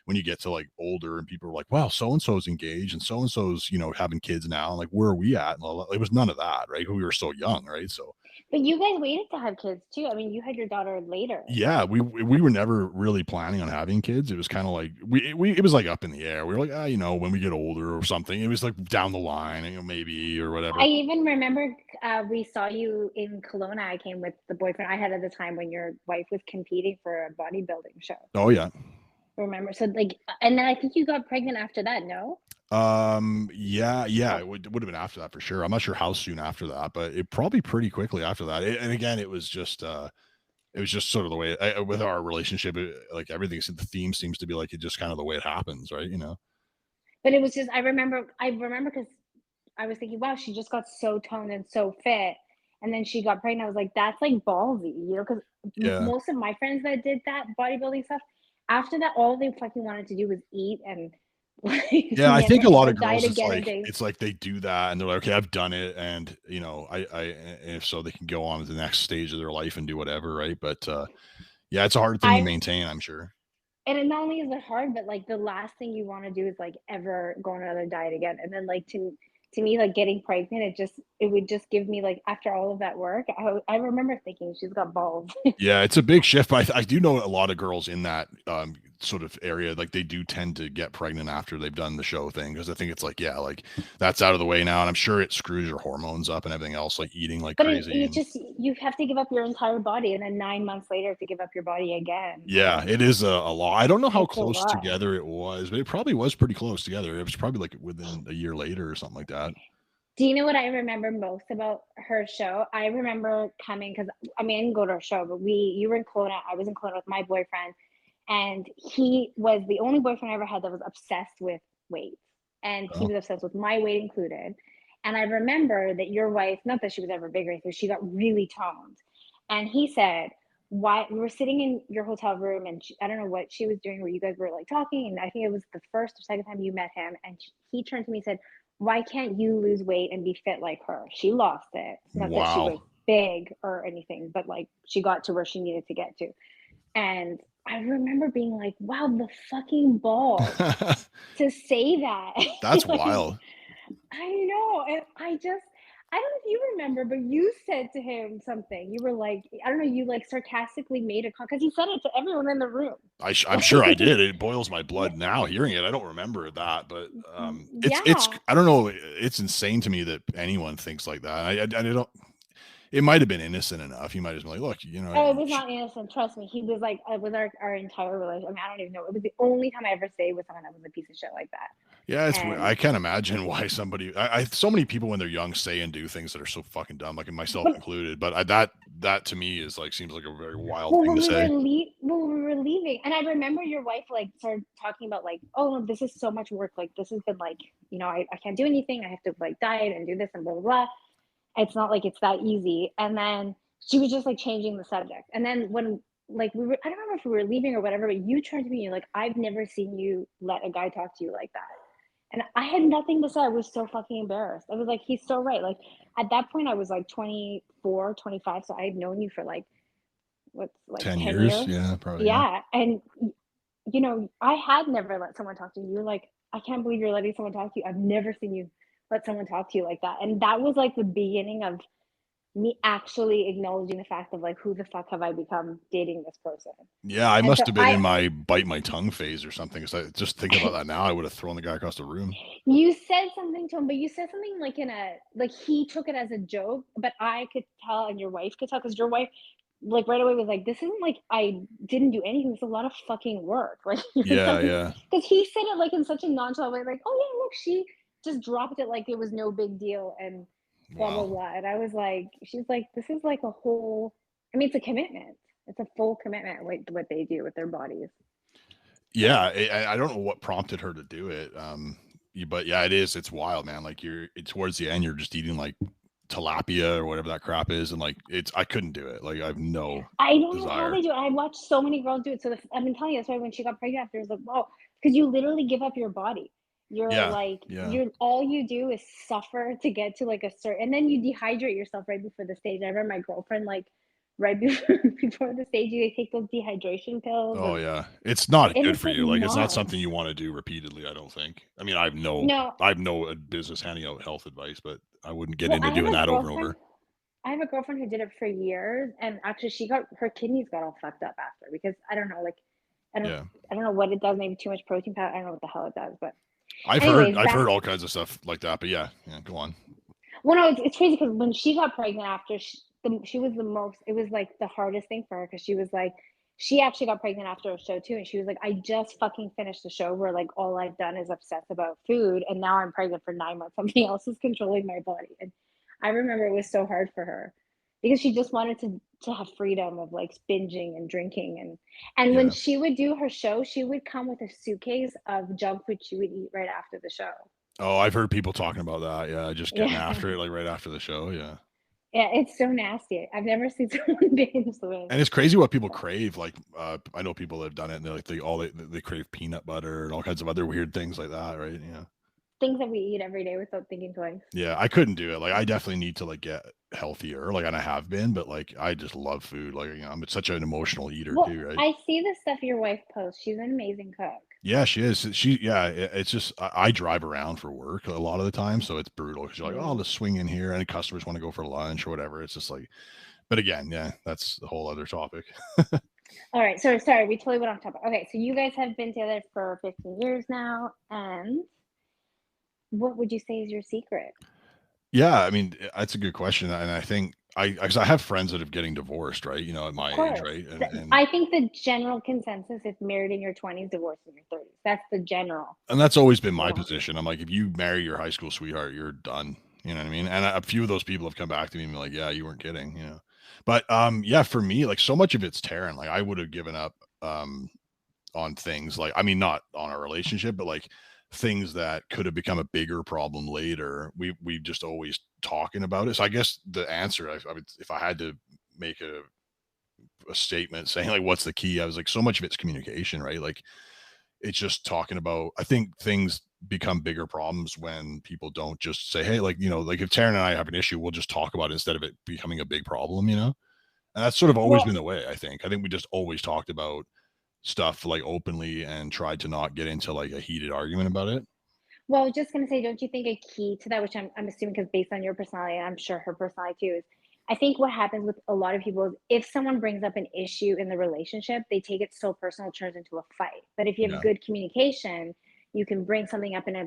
S2: when you get to like older and people are like, wow, so and so's engaged and so's, having kids now. And like, where are we at? And it was none of that, right? We were so young, right? So
S1: But you guys waited to have kids too. I mean, you had your daughter later.
S2: yeah, we were never really planning on having kids. It was kind of like we it was like up in the air. We were like, when we get older or something. It was like down the line, maybe or whatever.
S1: I even remember we saw you in Kelowna. I came with the boyfriend I had at the time when your wife was competing for a bodybuilding show.
S2: Oh yeah.
S1: Remember? So like, and then I think you got pregnant after that. No?
S2: Yeah, yeah,
S1: Oh,
S2: would have been after that for sure. I'm not sure how soon after that, but it probably pretty quickly after that. And again, it was just it was just sort of the way with our relationship, like everything, the theme seems to be like it just kind of the way it happens, right?
S1: But it was just I remember because I was thinking, wow, she just got so toned and so fit, and then she got pregnant. I was like, that's like ballsy, because
S2: Yeah.
S1: most of my friends that did that bodybuilding stuff, after that, all they fucking wanted to do was eat and like
S2: Yeah, I think
S1: never
S2: a lot
S1: ever
S2: of
S1: diet
S2: girls,
S1: again a day.
S2: it's like they do that and they're like, okay, I've done it, and and if so, they can go on to the next stage of their life and do whatever, right? But yeah, it's a hard thing to
S1: I
S2: maintain, I'm sure.
S1: And it not only is it hard, but like the last thing you want to do is like ever go on another diet again. And then like to me, like getting pregnant, it would just give me like after all of that work, I remember thinking she's got balls.
S2: Yeah, it's a big shift, but I do know a lot of girls in that sort of area, like they do tend to get pregnant after they've done the show thing because I think it's like, yeah, like that's out of the way now, and I'm sure it screws your hormones up and everything else, like eating like
S1: But it,
S2: crazy.
S1: it
S2: And
S1: just you have to give up your entire body, and then 9 months later to give up your body again.
S2: yeah, it is a lot. I don't know how
S1: It's a
S2: close
S1: lot.
S2: together it was, but it probably was pretty close together. It was probably like within a year later or something like that.
S1: Do you know what I remember most about her show? I remember coming because I mean I didn't go to her show, but you were in Kelowna, I was in Kelowna with my boyfriend, and he was the only boyfriend I ever had that was obsessed with weight, and he
S2: Oh,
S1: was obsessed with my weight included. And I remember that your wife, not that she was ever bigger, so she got really toned, and he said, "Why?" We were sitting in your hotel room, and I don't know what she was doing, where you guys were like talking, and I think it was the first or second time you met him, and he turned to me and said, why can't you lose weight and be fit like her? She lost it. Not that she was
S2: wow.
S1: big or anything, but like she got to where she needed to get to. And I remember being like, wow, the fucking balls to say that.
S2: That's
S1: Like,
S2: wild.
S1: I know. And I don't know if you remember, but you said to him something. You were like, I don't know, you like sarcastically made a comment because he said it to everyone in the room.
S2: I'm
S1: Like,
S2: sure I did. It boils my
S1: yeah,
S2: blood now hearing it. I don't remember that, but it's
S1: yeah.
S2: I don't know. It's insane to me that anyone thinks like that. I don't. It might have been innocent enough. He might have been like, look,
S1: Oh, it was not innocent. Trust me. He was like, it was our entire relationship. I mean, I don't even know. It was the only time I ever stayed with someone that was a piece of shit like that.
S2: yeah, it's weird.
S1: And,
S2: I can't imagine why somebody. So many people when they're young say and do things that are so fucking dumb, like myself
S1: but
S2: included. But that to me is like seems like a very wild thing to say.
S1: when we were leaving, and I remember your wife like started talking about like, oh, this is so much work. Like, this has been like, I can't do anything. I have to like diet and do this and blah, blah, blah. It's not like it's that easy. And then she was just like changing the subject. And then when like I don't remember if we were leaving or whatever, but you turned to me and you're like, I've never seen you let a guy talk to you like that. And I had nothing to say. I was so fucking embarrassed. I was like, he's so right. Like at that point, I was like 24, 25. So I had known you for like, what's like 10
S2: 10 years,
S1: years?
S2: yeah, probably, yeah.
S1: Yeah. And, I had never let someone talk to you. You're like, I can't believe you're letting someone talk to you. I've never seen you let someone talk to you like that. And that was like the beginning of me actually acknowledging the fact of like, who the fuck have I become dating this person?
S2: Yeah, I
S1: And
S2: must
S1: so
S2: have been in my bite my tongue phase or something. Because I just thinking about that now, I would have thrown the guy across the room.
S1: you said something to him, but you said something like like he took it as a joke, but I could tell and your wife could tell because your wife like right away was like, this isn't like I didn't do anything. It's a lot of fucking work. Like you're
S2: Yeah,
S1: telling
S2: yeah.
S1: because he said it like in such a nonchalant way, like, oh yeah, look, she just dropped it like it was no big deal and blah blah
S2: Wow.
S1: blah. And I was like, she's like, this is like a whole I mean, it's a commitment. It's a full commitment what they do with their bodies.
S2: Yeah, I don't know what prompted her to do it. But yeah, it is. It's wild, man. Like towards the end, you're just eating like tilapia or whatever that crap is, and like I couldn't do it. Like I have no
S1: I don't know how
S2: desire.
S1: they do it. I watched so many girls do it. So I've been telling you that's why when she got pregnant after, it was like, whoa, because you literally give up your body. You're
S2: Yeah,
S1: like,
S2: yeah.
S1: you're all you do is suffer to get to like a certain, and then you dehydrate yourself right before the stage. I remember my girlfriend like right before before the stage, they take those dehydration pills,
S2: Oh
S1: and
S2: yeah, it's not good
S1: it's
S2: for
S1: like
S2: you. Like it's not
S1: nuts.
S2: something you want to do repeatedly. I don't think. I mean,
S1: No,
S2: I have no business handing out health advice, but I wouldn't get
S1: well,
S2: into doing that over and over.
S1: I have a girlfriend who did it for years, and actually, she got her kidneys got all fucked up after because I don't know, like, I don't,
S2: Yeah,
S1: I don't know what it does. Maybe too much protein powder. I don't know what the hell it does, but
S2: I've
S1: anyways,
S2: heard
S1: back.
S2: all kinds of stuff like that. But yeah, yeah. Go on.
S1: Well, no, it's crazy because when she got pregnant after she was the most. It was like the hardest thing for her because she was like, she actually got pregnant after a show too, and she was like, I just fucking finished the show where like all I've done is obsess about food, and now I'm pregnant for 9 months. Something else is controlling my body, and I remember it was so hard for her because she just wanted to. to have freedom of like binging and drinking. And when
S2: Yeah.
S1: she would do her show, she would come with a suitcase of junk food she would eat right after the show.
S2: Oh, I've heard people talking about that. Yeah, just getting
S1: Yeah.
S2: after it like right after the show. Yeah.
S1: Yeah, it's so nasty. I've never seen someone binge the way.
S2: And it's crazy what people crave. Like, I know people that have done it, and they're like they crave peanut butter and all kinds of other weird things like that, right? Yeah,
S1: Things that we eat every day without thinking twice.
S2: yeah. I couldn't do it. Like, I definitely need to like get healthier, like, and I have been, but like, I just love food. Like, I'm such an emotional eater
S1: Well,
S2: too, right?
S1: I see the stuff your wife posts. She's an amazing cook.
S2: Yeah, she is. Yeah. It's just I drive around for work a lot of the time, so it's brutal because you're like, oh, I'll
S1: Mm.
S2: just swing in here, and customers want to go for lunch or whatever. It's just like, but again, yeah, that's a whole other topic.
S1: All right, so sorry, we totally went off topic. Okay, so you guys have been together for 15 years now, and what would you say is your secret?
S2: Yeah, I mean, that's a good question, and I think because I have friends that are getting divorced, right? At my
S1: Of
S2: age,
S1: course.
S2: right? And
S1: I think the general consensus is married in your 20s, divorced in your 30s. That's the general
S2: and that's always been my
S1: philosophy.
S2: position. I'm like, if you marry your high school sweetheart, you're done. You know what I mean? And a few of those people have come back to me and be like, yeah, you weren't kidding. But yeah, for me, like so much of it's Taryn. Like I would have given up on things like, I mean, not on our relationship, but like things that could have become a bigger problem later. We just always talking about it. So I guess the answer, I would, if I had to make a statement saying like what's the key, I was like, so much of it's communication, right? Like it's just talking about, I think things become bigger problems when people don't just say, hey, like, like if Taryn and I have an issue, we'll just talk about it instead of it becoming a big problem. And that's sort of always
S1: Well,
S2: been the way, I think we just always talked about stuff like openly and tried to not get into like a heated argument about it.
S1: well, I was just gonna say, don't you think a key to that, which I'm assuming because based on your personality, and I'm sure her personality too, is I think what happens with a lot of people is if someone brings up an issue in the relationship, they take it so personal, it turns into a fight. But if you have
S2: Yeah.
S1: good communication, you can bring something up in a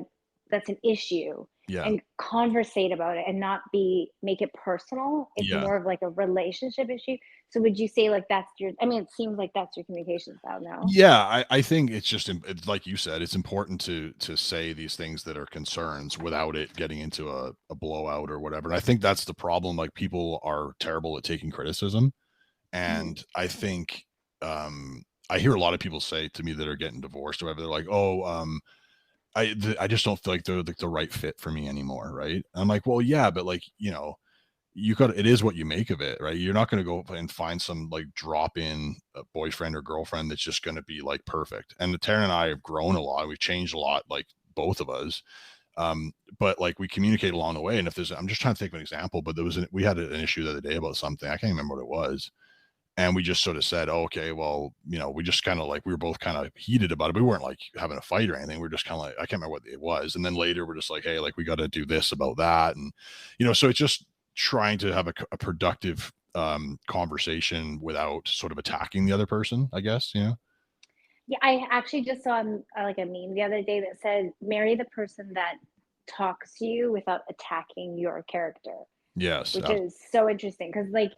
S1: that's an issue
S2: Yeah.
S1: and conversate about it and not be make it personal. It's
S2: Yeah.
S1: more of like a relationship issue. So would you say like that's your I mean, it seems like that's your communication style now.
S2: Yeah, I think it's just it's like you said, it's important to say these things that are concerns without it getting into a blowout or whatever. And I think that's the problem. Like people are terrible at taking criticism.
S1: Mhm.
S2: And I think I hear a lot of people say to me that are getting divorced or whatever, they're like, oh, I just don't feel like they're like the right fit for me anymore, right? I'm like, well, yeah, but like, you got it is what you make of it, right? You're not going to go and find some like drop in boyfriend or girlfriend that's just going to be like perfect. And Taryn and I have grown a lot. We've changed a lot, like both of us. But like we communicate along the way. And if there's, I'm just trying to think of an example, but we had an issue the other day about something. I can't remember what it was. And we just sort of said, oh, okay, well, we just kind of like, we were both kind of heated about it. We weren't like having a fight or anything. We are just kind of like, I can't remember what it was. And then later we're just like, hey, like we got to do this about that. And, so it's just trying to have a productive conversation without sort of attacking the other person, I guess.
S1: Yeah, I actually just saw like a meme the other day that said, "Marry the person that talks to you without attacking your character,"
S2: Yes.
S1: which is so interesting because, like,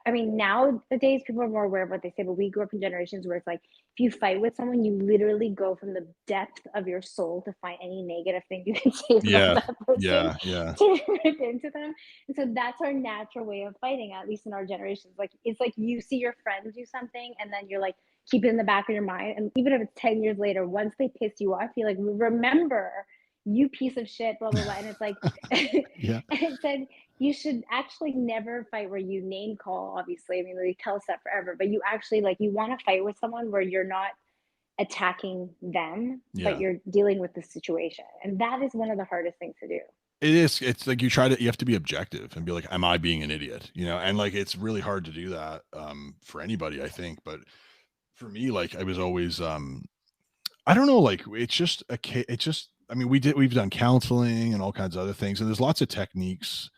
S1: I mean, nowadays people are more aware of what they say, but we grew up in generations where it's like, if you fight with someone, you literally go from the depth of your soul to find any negative thing you can say about
S2: Yeah.
S1: that person
S2: Yeah. Yeah.
S1: to rip into them. And so that's our natural way of fighting, at least in our generations. Like, it's like you see your friend do something, and then you're like, keep it in the back of your mind. And even if it's 10 years later, once they piss you off, you're like, remember, you piece of shit, blah, blah, blah. And it's like, and
S2: Yeah.
S1: it said, you should actually never fight where you name call, obviously. I mean, they tell us that forever, but you actually like, you want to fight with someone where you're not attacking them, but
S2: Yeah.
S1: you're dealing with the situation. And that is one of the hardest things to do.
S2: It is. It's like you have to be objective and be like, am I being an idiot? And like it's really hard to do that for anybody, I think. But for me, like I was always I don't know, like it's just it's just I mean, we've done counseling and all kinds of other things, and there's lots of techniques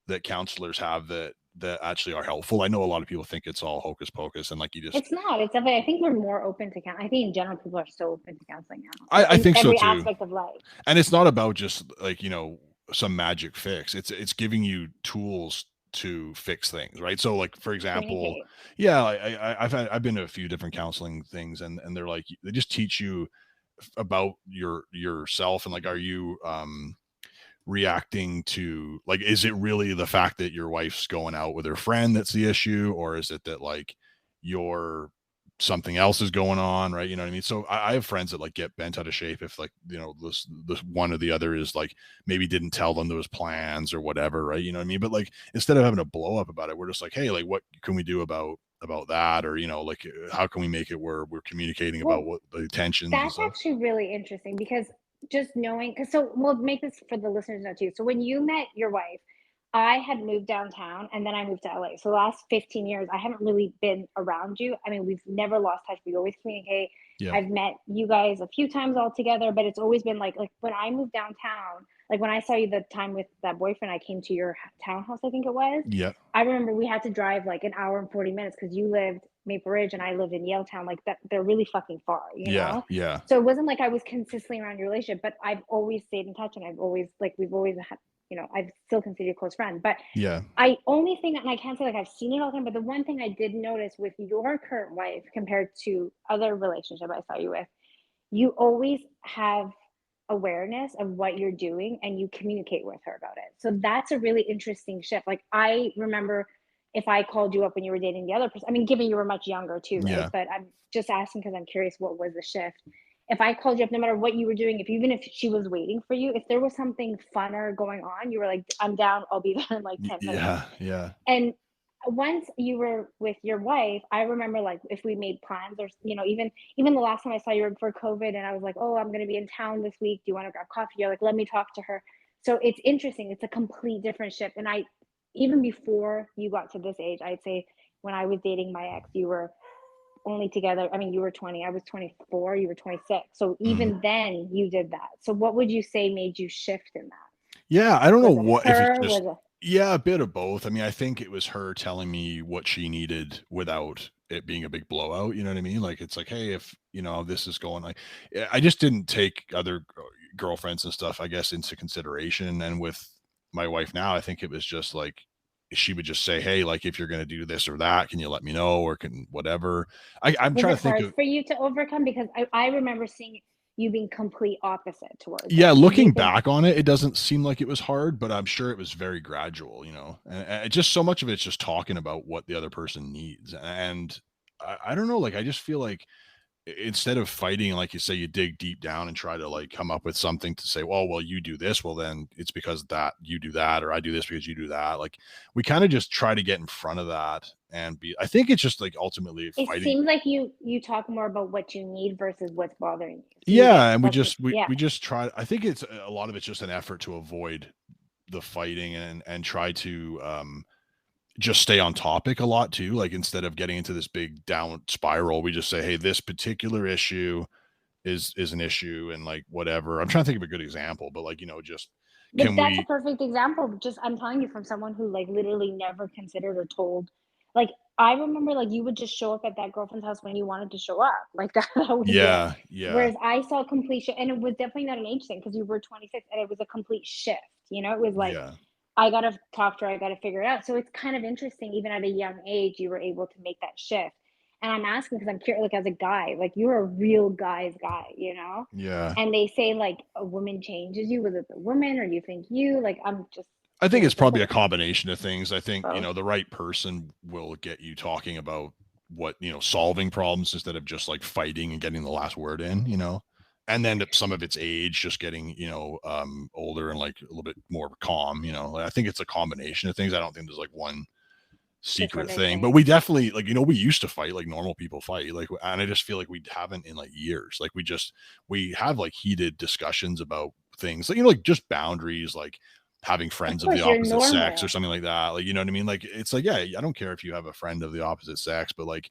S2: that counselors have that actually are helpful. I know a lot of people think it's all hocus pocus and like you just
S1: It's not. It's definitely. I think we're more open to I think in general people are so open to counseling now
S2: I
S1: in
S2: think so
S1: every
S2: too.
S1: aspect of life.
S2: And it's not about just like, some magic fix. It's giving you tools to fix things, right? So like for example,
S1: Communicate.
S2: yeah, I've been to a few different counseling things and they're like they just teach you about yourself and like are you reacting to, like, is it really the fact that your wife's going out with her friend that's the issue, or is it that like you're something else is going on, right? You know what I mean? So I have friends that like get bent out of shape if like, you know, this one or the other is like maybe didn't tell them those plans or whatever, right? You know what I mean? But like instead of having a blow up about it, we're just like, hey, like what can we do about that? Or, you know, like how can we make it where we're communicating about
S1: Well,
S2: what the tensions and
S1: that's
S2: stuff?
S1: actually really interesting because just knowing, because so we'll make this for the listeners know too. So when you met your wife, I had moved downtown and then I moved to LA. So the last 15 years, I haven't really been around you. I mean, we've never lost touch. We always communicate.
S2: Yeah.
S1: I've met you guys a few times all together, but it's always been like when I moved downtown, like when I saw you the time with that boyfriend, I came to your townhouse, I think it was.
S2: Yeah.
S1: I remember we had to drive like an hour and 40 minutes because you lived Maple Ridge and I lived in Yaletown. Like that, they're really fucking far, you
S2: Yeah.
S1: know?
S2: Yeah.
S1: So it wasn't like I was consistently around your relationship, but I've always stayed in touch and I've always, like, we've always had, you know, I've still considered you a close friend. But
S2: Yeah.
S1: I only thing, and I can't say like I've seen it all the time, but the one thing I did notice with your current wife compared to other relationship I saw you with, you always have awareness of what you're doing and you communicate with her about it. So that's a really interesting shift. Like I remember if I called you up when you were dating the other person, I mean, given you were much younger too, right?
S2: Yeah.
S1: But I'm just asking because I'm curious what was the shift. If I called you up, no matter what you were doing, if even if she was waiting for you, if there was something funner going on, you were like, I'm down, I'll be there in like 10 minutes.
S2: Yeah. Yeah.
S1: And once you were with your wife, I remember like if we made plans or you know, even the last time I saw you were for COVID and I was like, oh, I'm gonna be in town this week. Do you want to grab coffee? You're like, let me talk to her. So it's interesting. It's a complete different shift. And I even before you got to this age, I'd say when I was dating my ex, you were only together. I mean, you were 20, I was 24, you were 26. So
S2: Mhm.
S1: even then you did that. So what would you say made you shift in that?
S2: Yeah, I don't know
S1: Was it
S2: what if it's
S1: her?
S2: just
S1: Was it
S2: yeah, a bit of both. I mean, I think it was her telling me what she needed without it being a big blowout, you know what I mean? Like, it's like, "Hey, if, you know, this is going like" I just didn't take other girlfriends and stuff, I guess, into consideration, and with my wife now, I think it was just like, she would just say, "Hey, like, if you're gonna do this or that, can you let me know, or can whatever." I'm
S1: Was
S2: trying
S1: it
S2: to think
S1: hard
S2: of
S1: for you to overcome? Because I remember seeing you being complete opposite towards
S2: yeah,
S1: it. So do you
S2: looking
S1: think
S2: back on it, it doesn't seem like it was hard, but I'm sure it was very gradual, you know? And just so much of it's just talking about what the other person needs. And I don't know, like, I just feel like instead of fighting, like you say, you dig deep down and try to like come up with something to say, well, you do this. Well, then it's because that you do that, or I do this because you do that. Like we kind of just try to get in front of that and be, I think it's just like ultimately
S1: it
S2: fighting.
S1: seems like you talk more about what you need versus what's bothering you. So you get
S2: Yeah. And we
S1: that's what
S2: just, we,
S1: yeah.
S2: we just try. I think it's a lot of it's just an effort to avoid the fighting and try to just stay on topic a lot too. Like instead of getting into this big down spiral, we just say, hey, this particular issue is an issue and like whatever. I'm trying to think of a good example, but like, you know, just
S1: But
S2: can
S1: that's a
S2: we
S1: perfect example. Just I'm telling you from someone who like literally never considered or told. Like I remember like you would just show up at that girlfriend's house when you wanted to show up. Like that was it.
S2: yeah, yeah,
S1: Whereas I saw completion and it was definitely not an age thing because you were 26 and it was a complete shift. You know, it was like
S2: yeah.
S1: I gotta talk to her, I gotta figure it out. So it's kind of interesting, even at a young age, you were able to make that shift. And I'm asking because I'm curious, like as a guy, like you're a real guy's guy, you know?
S2: Yeah.
S1: And they say like a woman changes you. Was it the woman or do you think you? Like I'm just
S2: I think it's
S1: curious. Like
S2: probably a combination of things. I think, you
S1: both.
S2: know, the right person will get you talking about what, you know, solving problems instead of just like fighting and getting the last word in, you know. And then some of it's age, just getting, you know, older and like a little bit more calm, you know. Like, I think it's a combination of things. I don't think there's like one secret
S1: Specific
S2: thing, but
S1: thing.
S2: we definitely like, you know, we used to fight like normal people fight, like, and I just feel like we haven't in like years. Like we have like heated discussions about things like, you know, like just boundaries, like having
S1: Of
S2: friends of the
S1: course, you're
S2: opposite sex or
S1: normal.
S2: something like that. Like, you know what I mean? Like it's like, yeah, I don't care if you have a friend of the opposite sex, but like,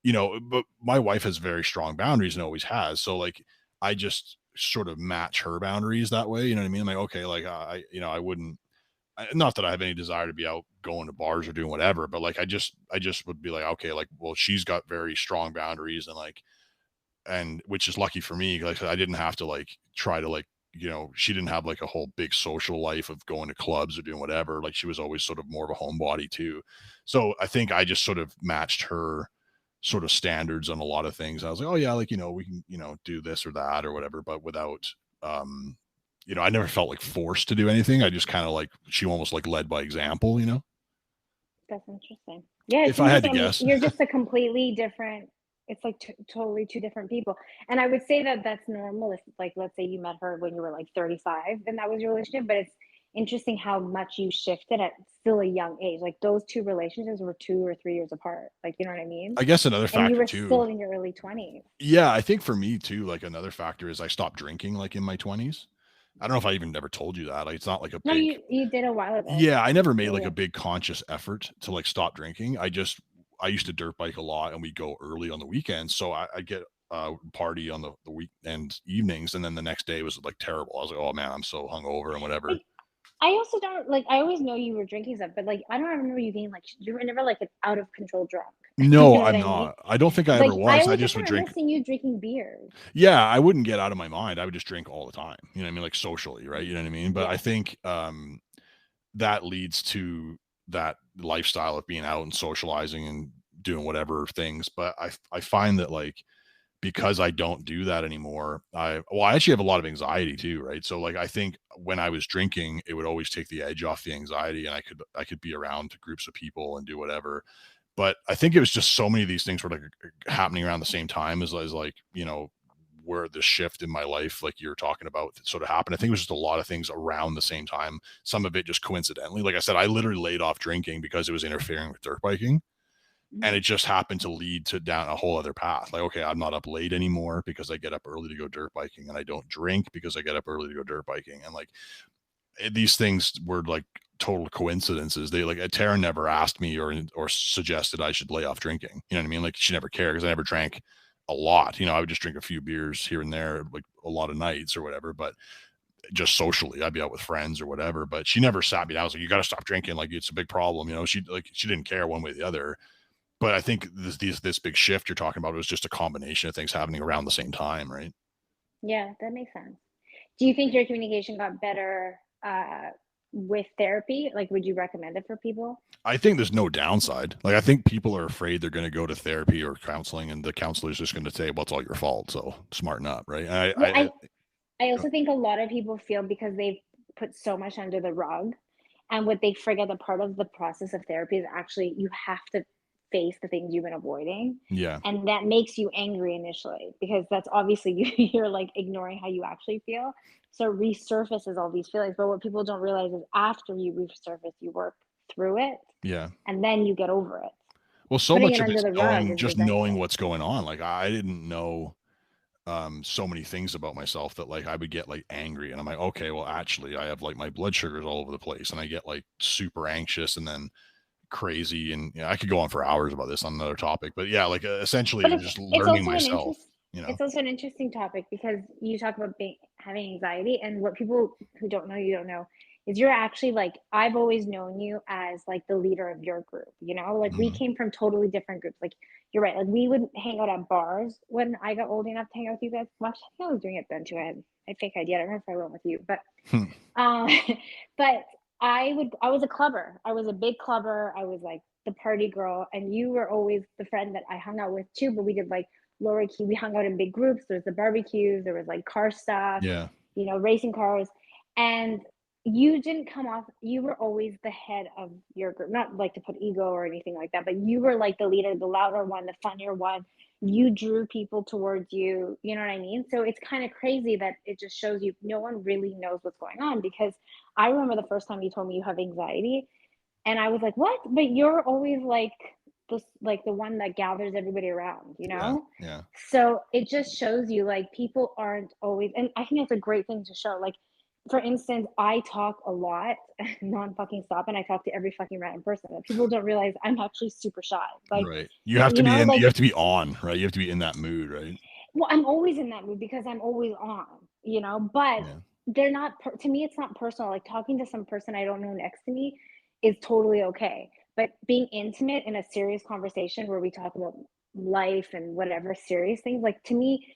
S2: you know, but my wife has very strong boundaries and always has. So like I just sort of match her boundaries that way. You know what I mean? I'm like, okay, like you know, I wouldn't not that I have any desire to be out going to bars or doing whatever, but like I just would be like, okay, like, well, she's got very strong boundaries and like, and which is lucky for me. Like I didn't have to like try to like, you know, she didn't have like a whole big social life of going to clubs or doing whatever. Like she was always sort of more of a homebody too. So I think I just sort of matched her sort of standards on a lot of things. I was like, oh yeah, like, you know, we can, you know, do this or that or whatever, but without, um, I never felt like forced to do anything. I just kind of like she almost like led by example,
S1: That's interesting. Yeah, it's
S2: if I had to
S1: interesting. I mean,
S2: guess.
S1: you're just a completely different. It's like totally two different people. And I would say that that's normal. If, like, let's say you met her when you were like 35 and that was your relationship, but it's interesting how much you shifted at still a young age. Like, those two relationships were 2 or 3 years apart. Like, you know what I mean?
S2: I guess another
S1: And you
S2: factor
S1: were
S2: too.
S1: still in your early 20s.
S2: Yeah, I think for me too, like another factor is I stopped drinking like in my 20s. I don't know if I even never told you that. Like it's not like a
S1: No,
S2: big
S1: you did a while ago.
S2: Yeah, I never made
S1: Yeah,
S2: like a
S1: yeah.
S2: big conscious effort to like stop drinking. I used to dirt bike a lot and we go early on the weekends. So I get party on the weekend evenings and then the next day was like terrible. I was like, oh man, I'm so hungover and whatever.
S1: Like, I also don't like. I always know you were drinking stuff, but like, I don't remember you being like you were never like an out of control drunk. You
S2: No,
S1: know what
S2: I'm
S1: I mean?
S2: not. I don't think I
S1: Like,
S2: ever
S1: I
S2: was. I
S1: always
S2: just
S1: just
S2: would
S1: remember
S2: drink.
S1: seeing you drinking beers.
S2: Yeah, I wouldn't get out of my mind. I would just drink all the time. You know what I mean? Like socially, right? You know what I mean? But I
S1: Yeah,
S2: think that leads to that lifestyle of being out and socializing and doing whatever things. But I find that like because I don't do that anymore, I actually have a lot of anxiety too, right? So like I think when I was drinking, it would always take the edge off the anxiety and I could be around groups of people and do whatever. But I think it was just so many of these things were like happening around the same time as like, where the shift in my life, like you're talking about, sort of happened. I think it was just a lot of things around the same time. Some of it just coincidentally. Like I said, I literally laid off drinking because it was interfering with dirt biking and
S1: mhm.
S2: it just happened to lead to down a whole other path. Like, okay, I'm not up late anymore because I get up early to go dirt biking, and I don't drink because I get up early to go dirt biking, and like these things were like total coincidences. They like Tara never asked me or suggested I should lay off drinking. You know what I mean? Like she never cared because I never drank a lot. I would just drink a few beers here and there, like a lot of nights or whatever. But just socially, I'd be out with friends or whatever. But she never sat me down. I was like, you got to stop drinking. Like it's a big problem. She didn't care one way or the other. But I think this big shift you're talking about was just a combination of things happening around the same time, right?
S1: Yeah, that makes sense. Do you think your communication got better with therapy? Like, would you recommend it for people?
S2: I think there's no downside. Like I think people are afraid they're going to go to therapy or counseling, and the counselor's just going to say, "Well, it's all your fault." So smarten up, right?
S1: Well, I
S2: Uh,
S1: also think a lot of people feel because they've put so much under the rug, and what they forget that part of the process of therapy is actually you have to face the things you've been avoiding,
S2: yeah,
S1: and that makes you angry initially because that's obviously you're like ignoring how you actually feel. So it resurfaces all these feelings, but what people don't realize is after you resurface, you work through it,
S2: yeah.
S1: and then you get over it.
S2: Well, so
S1: Putting
S2: much
S1: it
S2: of
S1: under
S2: it's
S1: the rug
S2: knowing,
S1: is
S2: just knowing
S1: resentful.
S2: what's going on. Like I didn't know so many things about myself that like I would get like angry, and I'm like, okay, well, actually, I have like my blood sugars all over the place, and I get like super anxious, and then crazy and I could go on for hours about this on another topic, but yeah, like essentially
S1: But
S2: just
S1: it's
S2: learning
S1: also
S2: myself, you know.
S1: it's also an interesting topic because you talk about having anxiety, and what people who don't know you don't know is you're actually like I've always known you as like the leader of your group. Like we
S2: Mhm.
S1: came from totally different groups. Like you're right. Like we would hang out at bars when I got old enough to hang out with you guys. Well, actually, I think I was doing it then too. I had a fake idea. I don't remember if I went with you, but
S2: Hmm.
S1: um, but I was a clubber. I was a big clubber. I was like the party girl, and you were always the friend that I hung out with too. But we did like lower key. We hung out in big groups. There was the barbecues. There was like car stuff,
S2: Yeah.
S1: racing cars, and you didn't come off. You were always the head of your group. Not like to put ego or anything like that, but you were like the leader, the louder one, the funnier one. You drew people towards you. You know what I mean? So it's kind of crazy that it just shows you no one really knows what's going on because I remember the first time you told me you have anxiety, and I was like, "What?" But you're always like the one that gathers everybody around, you
S2: Yeah.
S1: know?
S2: Yeah.
S1: So it just shows you like people aren't always, and I think it's a great thing to show. Like, for instance, I talk a lot, non fucking stop, and I talk to every fucking random person. And people don't realize I'm actually super shy. Like,
S2: Right. You have to be in,
S1: like,
S2: you have to be on, right? You have to be in that mood, right?
S1: well, I'm always in that mood because I'm always on, but
S2: Yeah.
S1: they're not, to me, it's not personal. Like talking to some person I don't know next to me is totally okay. But being intimate in a serious conversation where we talk about life and whatever serious things, like to me,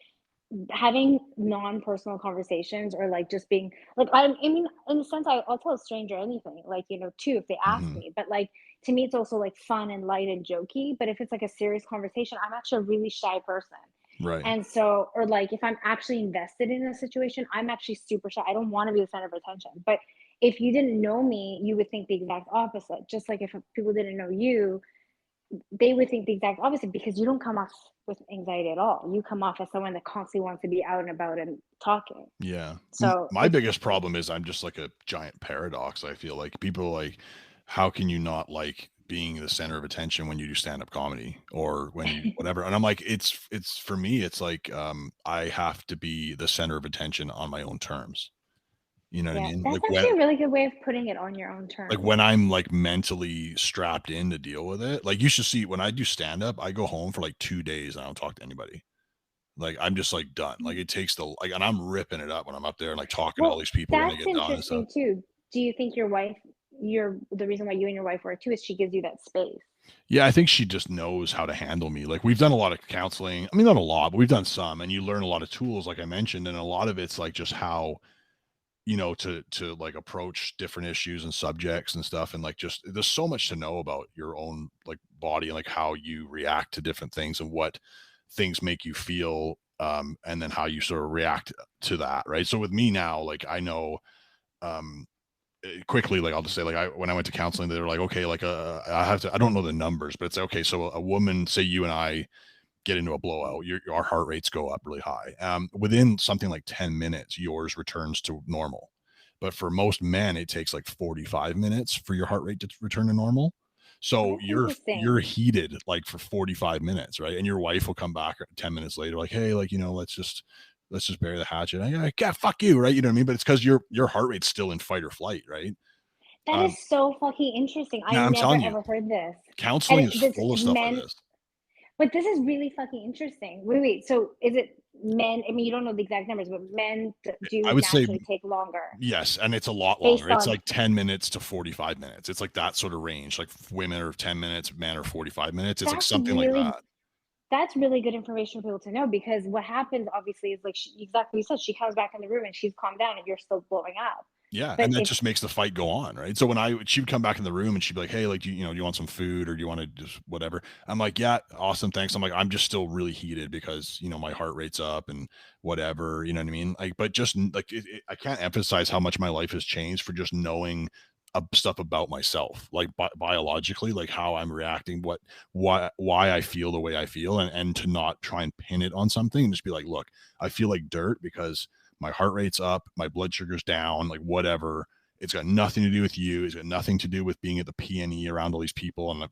S1: having non-personal conversations or like just being like I mean in a sense I'll tell a stranger anything like too if they ask
S2: Mhm.
S1: me, but like to me it's also like fun and light and jokey. But if it's like a serious conversation, I'm actually a really shy person,
S2: Right.
S1: And so, or like if I'm actually invested in a situation, I'm actually super shy. I don't want to be the center of attention. But if you didn't know me, you would think the exact opposite. Just like if people didn't know you, they would think the exact opposite because you don't come off with anxiety at all. You come off as someone that constantly wants to be out and about and talking.
S2: Yeah.
S1: So
S2: My
S1: it's
S2: biggest problem is I'm just like a giant paradox. I feel like people are like, how can you not like being the center of attention when you do stand-up comedy or when you whatever? And I'm like, it's for me, it's like I have to be the center of attention on my own terms. You know what I
S1: yeah,
S2: mean?
S1: that's actually a really good way of putting it on your own
S2: Like
S1: terms.
S2: when I'm like mentally strapped in to deal with it. Like you should see when I do stand-up, I go home for like 2 days and I don't talk to anybody. Like, I'm just, like, done. Like, it takes the like, and I'm ripping it up when I'm up there and, like, talking to all
S1: Well,
S2: these people when I
S1: that's
S2: get done and stuff.
S1: interesting too. Do you think your wife, your the reason why you and your wife work too is she gives you that space?
S2: Yeah, I think she just knows how to handle me. Like, we've done a lot of counseling. I mean, not a lot, but we've done some, and you learn a lot of tools, like I mentioned, and a lot of it's, like, just how, like, approach different issues and subjects and stuff, and, like, just there's so much to know about your own, like, body and, like, how you react to different things and what things make you feel, and then how you sort of react to that, right? So with me now, like, I know, um quickly, like I'll just say, like when I went to counseling, they were like, okay, like I don't know the numbers, but it's okay. So a woman, say you and I get into a blowout, our heart rates go up really high. Within something like 10 minutes, yours returns to normal. But for most men, it takes like 45 minutes for your heart rate to return to normal.
S1: Oh,
S2: So
S1: that's
S2: you're
S1: interesting.
S2: heated like for 45 minutes, right? And your wife will come back 10 minutes later, like, hey, like, let's just bury the hatchet. I like, yeah, fuck you, right? You know what I mean? But it's because your heart rate's still in fight or flight, right?
S1: That
S2: Um,
S1: is so fucking interesting. I
S2: yeah, I'm
S1: never
S2: telling you,
S1: ever heard this. And
S2: counseling is
S1: this
S2: full of stuff like
S1: men,
S2: this.
S1: but this is really fucking interesting. Wait. So is it men? I mean, you don't know the exact numbers, but men
S2: I
S1: do
S2: would say
S1: naturally take longer
S2: yes, and it's a lot longer.
S1: based
S2: It's
S1: on
S2: like 10 minutes to 45 minutes. It's like that sort of range. Like women are 10 minutes, men are 45 minutes. It's like
S1: that's
S2: something like
S1: really
S2: that.
S1: that's really good information for people to know because what happens obviously is like exactly what you said, she comes back in the room and she's calmed down and you're still blowing up.
S2: Yeah,
S1: But
S2: and that
S1: it's
S2: just makes the fight go on, right? So when she would come back in the room and she'd be like, "Hey, like, do you want some food or do you want to just whatever?" I'm like, "Yeah, awesome, thanks." I'm like, "I'm just still really heated because my heart rate's up and whatever." You know what I mean? Like, but just like I can't emphasize how much my life has changed for just knowing stuff about myself, like biologically, like how I'm reacting, why I feel the way I feel, and to not try and pin it on something and just be like, "Look, I feel like dirt because." My heart rate's up, my blood sugar's down, like whatever. It's got nothing to do with you. It's got nothing to do with being at the PNE around all these people. And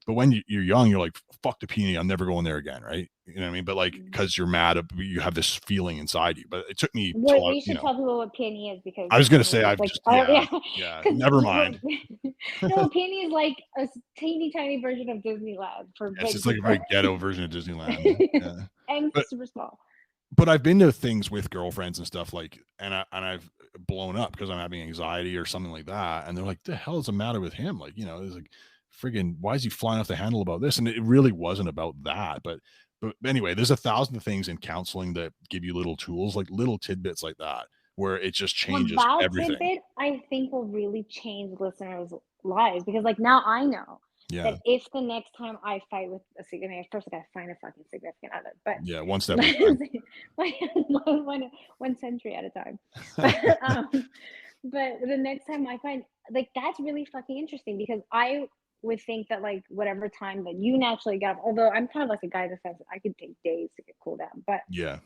S2: but when you're young, you're like, fuck the PNE. I'm never going there again. Right. You know what I mean? But like, cause you're mad, you have this feeling inside you, but it took me
S1: what
S2: till,
S1: you should tell people what peony is because
S2: I was going to say,
S1: maybe
S2: I've
S1: like
S2: just,
S1: oh
S2: yeah,
S1: yeah
S2: yeah,
S1: because
S2: never mind.
S1: no peony is like a teeny tiny version of Disneyland for
S2: Yes.
S1: big
S2: It's like a
S1: people.
S2: very ghetto version of Disneyland. Yeah.
S1: And
S2: But
S1: super small.
S2: I've been to things with girlfriends and stuff like, I've blown up because I'm having anxiety or something like that, and they're like, "The hell is the matter with him?" Like, it's like, friggin', why is he flying off the handle about this? And it really wasn't about that, but anyway, there's 1,000 things in counseling that give you little tools, like little tidbits like that, where it just
S1: Well,
S2: changes
S1: that
S2: everything.
S1: tidbit I think will really change listeners' lives because, like, now I know
S2: Yeah,
S1: that if the next time I fight with a significant, first I gotta find a fucking significant other, but
S2: yeah, one step at a time.
S1: let's see, like one century at a time. But but the next time I find like that's really fucking interesting because I would think that like whatever time that you naturally get up, although I'm kind of like a guy that says I could take days to get cooled down, but
S2: Yeah,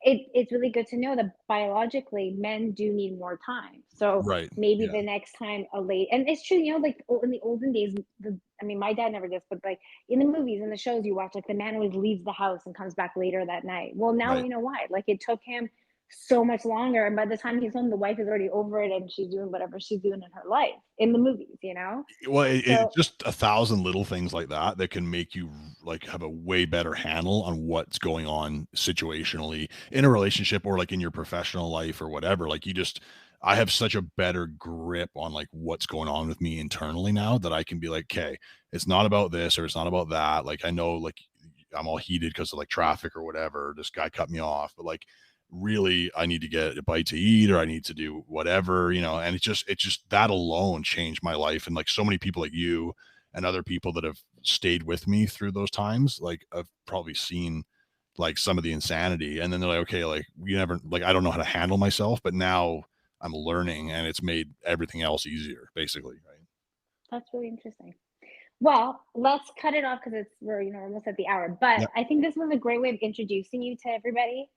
S1: it's really good to know that biologically men do need more time. So
S2: right.
S1: maybe
S2: Yeah,
S1: the next time a late and it's true, like in the olden days, I mean, my dad never did, but like in the movies and the shows you watch, like the man always leaves the house and comes back later that night. Well, now
S2: right.
S1: we know why. Like it took him so much longer, and by the time he's home, the wife is already over it and she's doing whatever she's doing in her life in the movies.
S2: Well, it's
S1: So
S2: just 1,000 little things like that that can make you like have a way better handle on what's going on situationally in a relationship or like in your professional life or whatever. Like I have such a better grip on like what's going on with me internally now that I can be like, okay, it's not about this or it's not about that. Like I know like I'm all heated because of like traffic or whatever. This guy cut me off, but like really I need to get a bite to eat or I need to do whatever, and it's just that alone changed my life. And like so many people like you and other people that have stayed with me through those times, like I've probably seen like some of the insanity. And then they're like, okay, like you never, like, I don't know how to handle myself, but now I'm learning and it's made everything else easier, basically. Right.
S1: That's really interesting. Well, let's cut it off because we're almost at the hour. But
S2: Yeah.
S1: I think this was a great way of introducing you to everybody.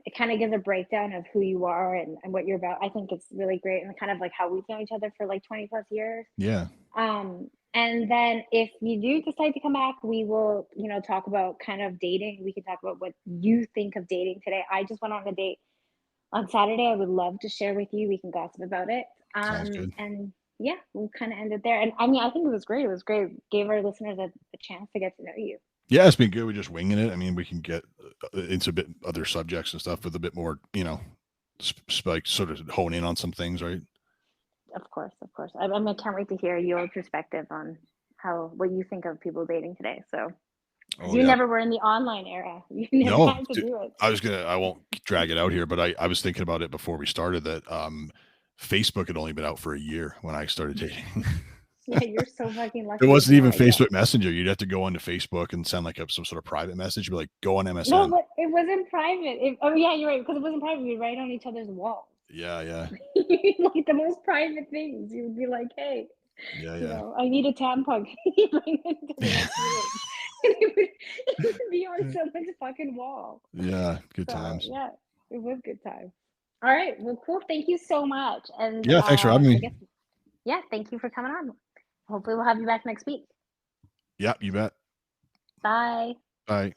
S1: It kind of gives a breakdown of who you are and what you're about. I think it's really great and kind of like how we've known each other for like 20 plus years.
S2: Yeah.
S1: And then if you do decide to come back, we will, talk about kind of dating. We can talk about what you think of dating today. I just went on a date on Saturday. I would love to share with you. We can gossip about it.
S2: Sounds good.
S1: And yeah, we'll kind of end it there. And I mean, I think it was great. It was great. Gave our listeners a chance to get to know you.
S2: Yeah, it's been good. We're just winging it. I mean, we can get into a bit other subjects and stuff with a bit more, like sort of hone in on some things, right?
S1: Of course, of course. I mean, I can't wait to hear your perspective on what you think of people dating today. So, because
S2: Oh
S1: you
S2: yeah.
S1: never were in the online era, you never
S2: No,
S1: had to do it.
S2: I won't drag it out here, but I was thinking about it before we started that Facebook had only been out for a year when I started dating.
S1: Yeah, you're so fucking lucky.
S2: It
S1: You have
S2: wasn't
S1: no
S2: even
S1: idea.
S2: Facebook Messenger. You'd have to go onto Facebook and send like some sort of private message. Be like, go on
S1: No,
S2: MSN.
S1: but it wasn't private. Oh yeah, you're right. Because it wasn't private. We'd write on each other's walls.
S2: Yeah, yeah,
S1: Like the most private things. You would be like, hey,
S2: yeah, yeah.
S1: I need a tampon. Can you bring it to the next room? And it would be on someone's fucking wall.
S2: Yeah, good
S1: So
S2: times.
S1: yeah, it was good time. All right. Well, cool. Thank you so much. And
S2: Yeah, thanks for having
S1: I
S2: me.
S1: guess yeah, thank you for coming on. Hopefully we'll have you back next week.
S2: Yeah, you bet.
S1: Bye.
S2: Bye.